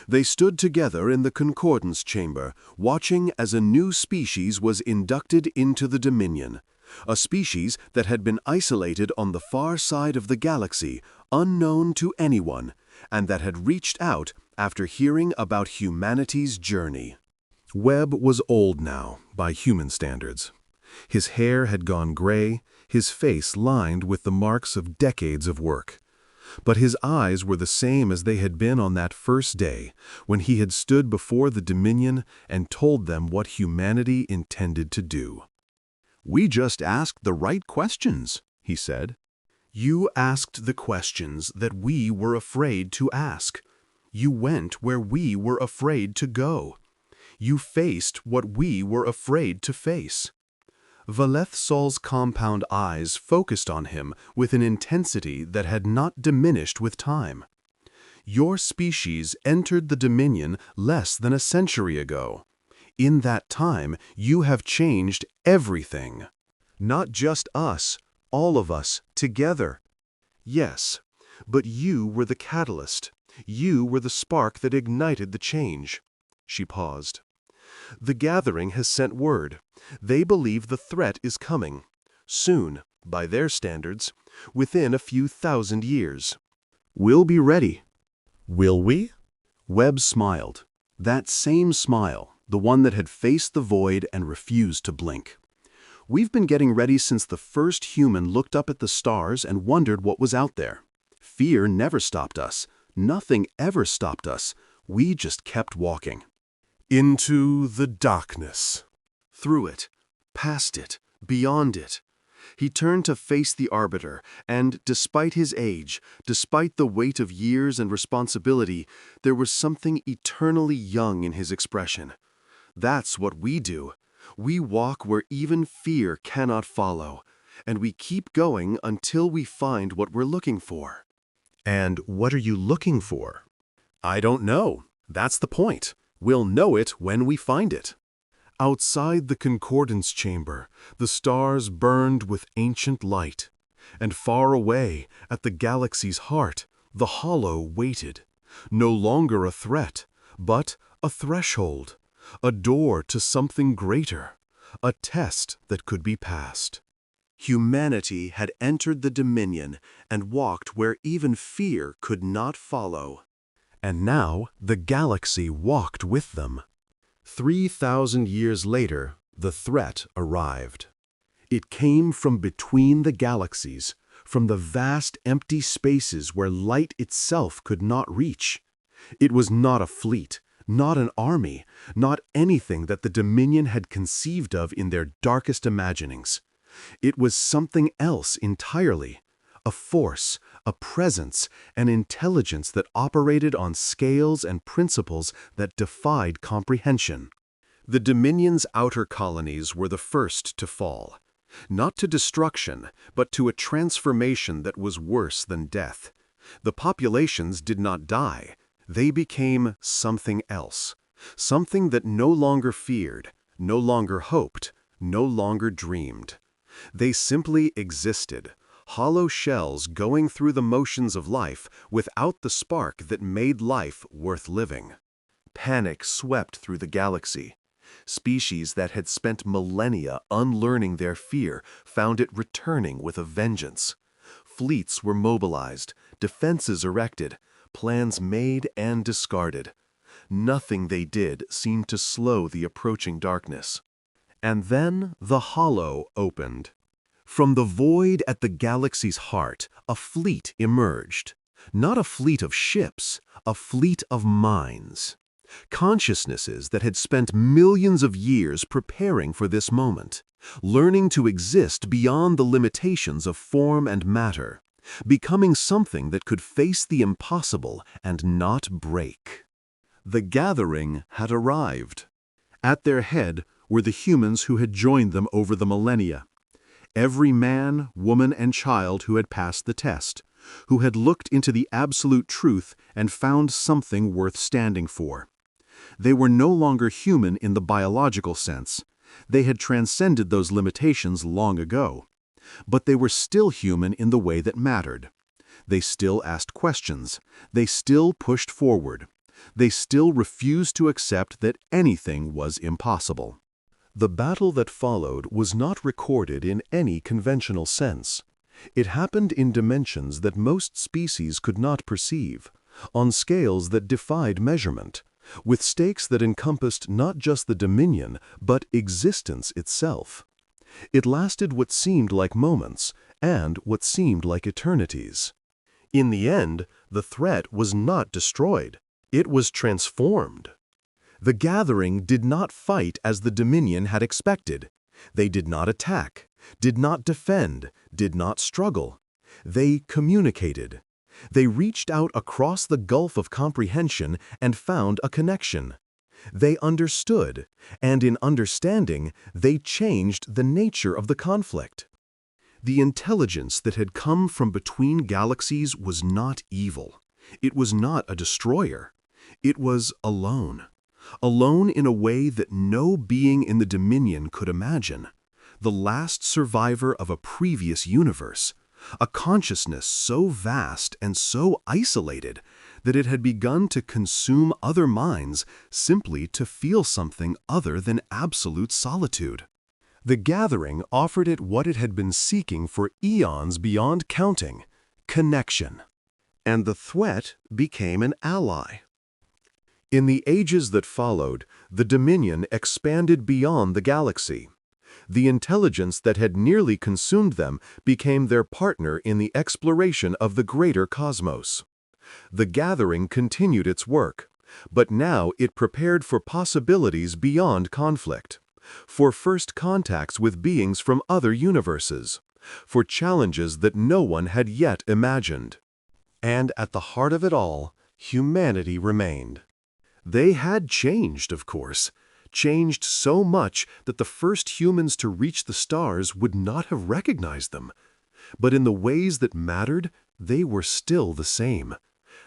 They stood together in the concordance chamber, watching as a new species was inducted into the Dominion, a species that had been isolated on the far side of the galaxy, unknown to anyone, and that had reached out after hearing about humanity's journey. Webb was old now, by human standards. His hair had gone gray, his face lined with the marks of decades of work. But his eyes were the same as they had been on that first day, when he had stood before the Dominion and told them what humanity intended to do. "We just asked the right questions," he said. "You asked the questions that we were afraid to ask. You went where we were afraid to go. You faced what we were afraid to face." Valeth Sol's compound eyes focused on him with an intensity that had not diminished with time. Your species entered the Dominion less than a century ago. In that time, you have changed everything. Not just us, all of us, together. Yes, but you were the catalyst. You were the spark that ignited the change. She paused. The gathering has sent word. They believe the threat is coming. Soon, by their standards, within a few thousand years. We'll be ready. Will we? Webb smiled. That same smile, the one that had faced the void and refused to blink. We've been getting ready since the first human looked up at the stars and wondered what was out there. Fear never stopped us. Nothing ever stopped us. We just kept walking. Into the darkness. Through it, past it, beyond it. He turned to face the Arbiter, and despite his age, despite the weight of years and responsibility, there was something eternally young in his expression. That's what we do. We walk where even fear cannot follow, and we keep going until we find what we're looking for. And what are you looking for? I don't know. That's the point. We'll know it when we find it. Outside the concordance chamber, the stars burned with ancient light, and far away, at the galaxy's heart, the hollow waited, no longer a threat, but a threshold, a door to something greater, a test that could be passed. Humanity had entered the Dominion and walked where even fear could not follow. And now the galaxy walked with them. 3,000 years later, the threat arrived. It came from between the galaxies, from the vast empty spaces where light itself could not reach. It was not a fleet, not an army, not anything that the Dominion had conceived of in their darkest imaginings. It was something else entirely. A force, a presence, an intelligence that operated on scales and principles that defied comprehension. The Dominion's outer colonies were the first to fall. Not to destruction, but to a transformation that was worse than death. The populations did not die. They became something else. Something that no longer feared, no longer hoped, no longer dreamed. They simply existed. Hollow shells going through the motions of life without the spark that made life worth living. Panic swept through the galaxy. Species that had spent millennia unlearning their fear found it returning with a vengeance. Fleets were mobilized, defenses erected, plans made and discarded. Nothing they did seemed to slow the approaching darkness. And then the hollow opened. From the void at the galaxy's heart, a fleet emerged. Not a fleet of ships, a fleet of minds. Consciousnesses that had spent millions of years preparing for this moment, learning to exist beyond the limitations of form and matter, becoming something that could face the impossible and not break. The gathering had arrived. At their head were the humans who had joined them over the millennia. Every man, woman, and child who had passed the test, who had looked into the absolute truth and found something worth standing for. They were no longer human in the biological sense. They had transcended those limitations long ago. But they were still human in the way that mattered. They still asked questions. They still pushed forward. They still refused to accept that anything was impossible. The battle that followed was not recorded in any conventional sense. It happened in dimensions that most species could not perceive, on scales that defied measurement, with stakes that encompassed not just the Dominion, but existence itself. It lasted what seemed like moments, and what seemed like eternities. In the end, the threat was not destroyed. It was transformed. The gathering did not fight as the Dominion had expected. They did not attack, did not defend, did not struggle. They communicated. They reached out across the gulf of comprehension and found a connection. They understood, and in understanding, they changed the nature of the conflict. The intelligence that had come from between galaxies was not evil. It was not a destroyer. It was alone. Alone in a way that no being in the Dominion could imagine. The last survivor of a previous universe. A consciousness so vast and so isolated that it had begun to consume other minds simply to feel something other than absolute solitude. The gathering offered it what it had been seeking for eons beyond counting: connection. And the threat became an ally. In the ages that followed, the Dominion expanded beyond the galaxy. The intelligence that had nearly consumed them became their partner in the exploration of the greater cosmos. The gathering continued its work, but now it prepared for possibilities beyond conflict, for first contacts with beings from other universes, for challenges that no one had yet imagined. And at the heart of it all, humanity remained. They had changed, of course, changed so much that the first humans to reach the stars would not have recognized them. But in the ways that mattered, they were still the same.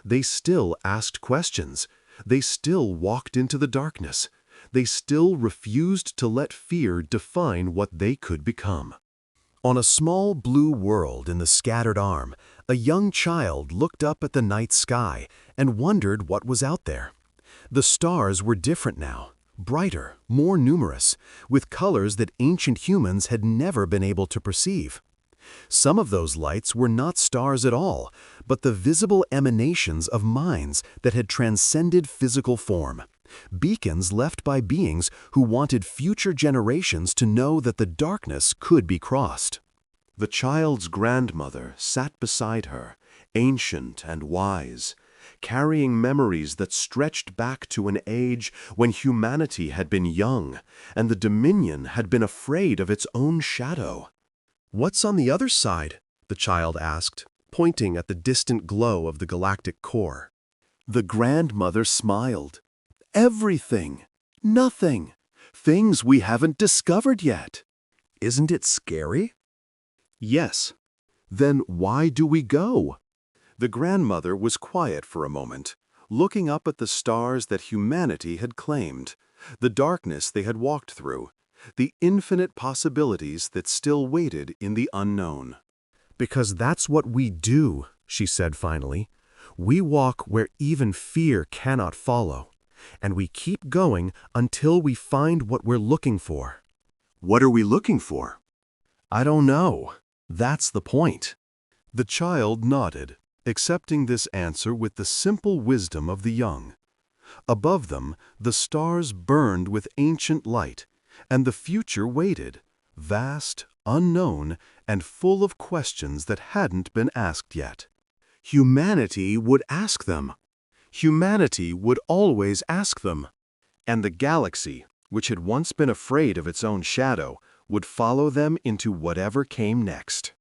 They still asked questions. They still walked into the darkness. They still refused to let fear define what they could become. On a small blue world in the scattered arm, a young child looked up at the night sky and wondered what was out there. The stars were different now, brighter, more numerous, with colors that ancient humans had never been able to perceive. Some of those lights were not stars at all, but the visible emanations of minds that had transcended physical form, beacons left by beings who wanted future generations to know that the darkness could be crossed. The child's grandmother sat beside her, ancient and wise, carrying memories that stretched back to an age when humanity had been young and the Dominion had been afraid of its own shadow. "What's on the other side?" the child asked, pointing at the distant glow of the galactic core. The grandmother smiled. "Everything. Nothing. Things we haven't discovered yet." "Isn't it scary?" "Yes." "Then why do we go?" The grandmother was quiet for a moment, looking up at the stars that humanity had claimed, the darkness they had walked through, the infinite possibilities that still waited in the unknown. "Because that's what we do," she said finally. "We walk where even fear cannot follow, and we keep going until we find what we're looking for." "What are we looking for?" "I don't know. That's the point." The child nodded, accepting this answer with the simple wisdom of the young. Above them, the stars burned with ancient light, and the future waited, vast, unknown, and full of questions that hadn't been asked yet. Humanity would ask them. Humanity would always ask them. And the galaxy, which had once been afraid of its own shadow, would follow them into whatever came next.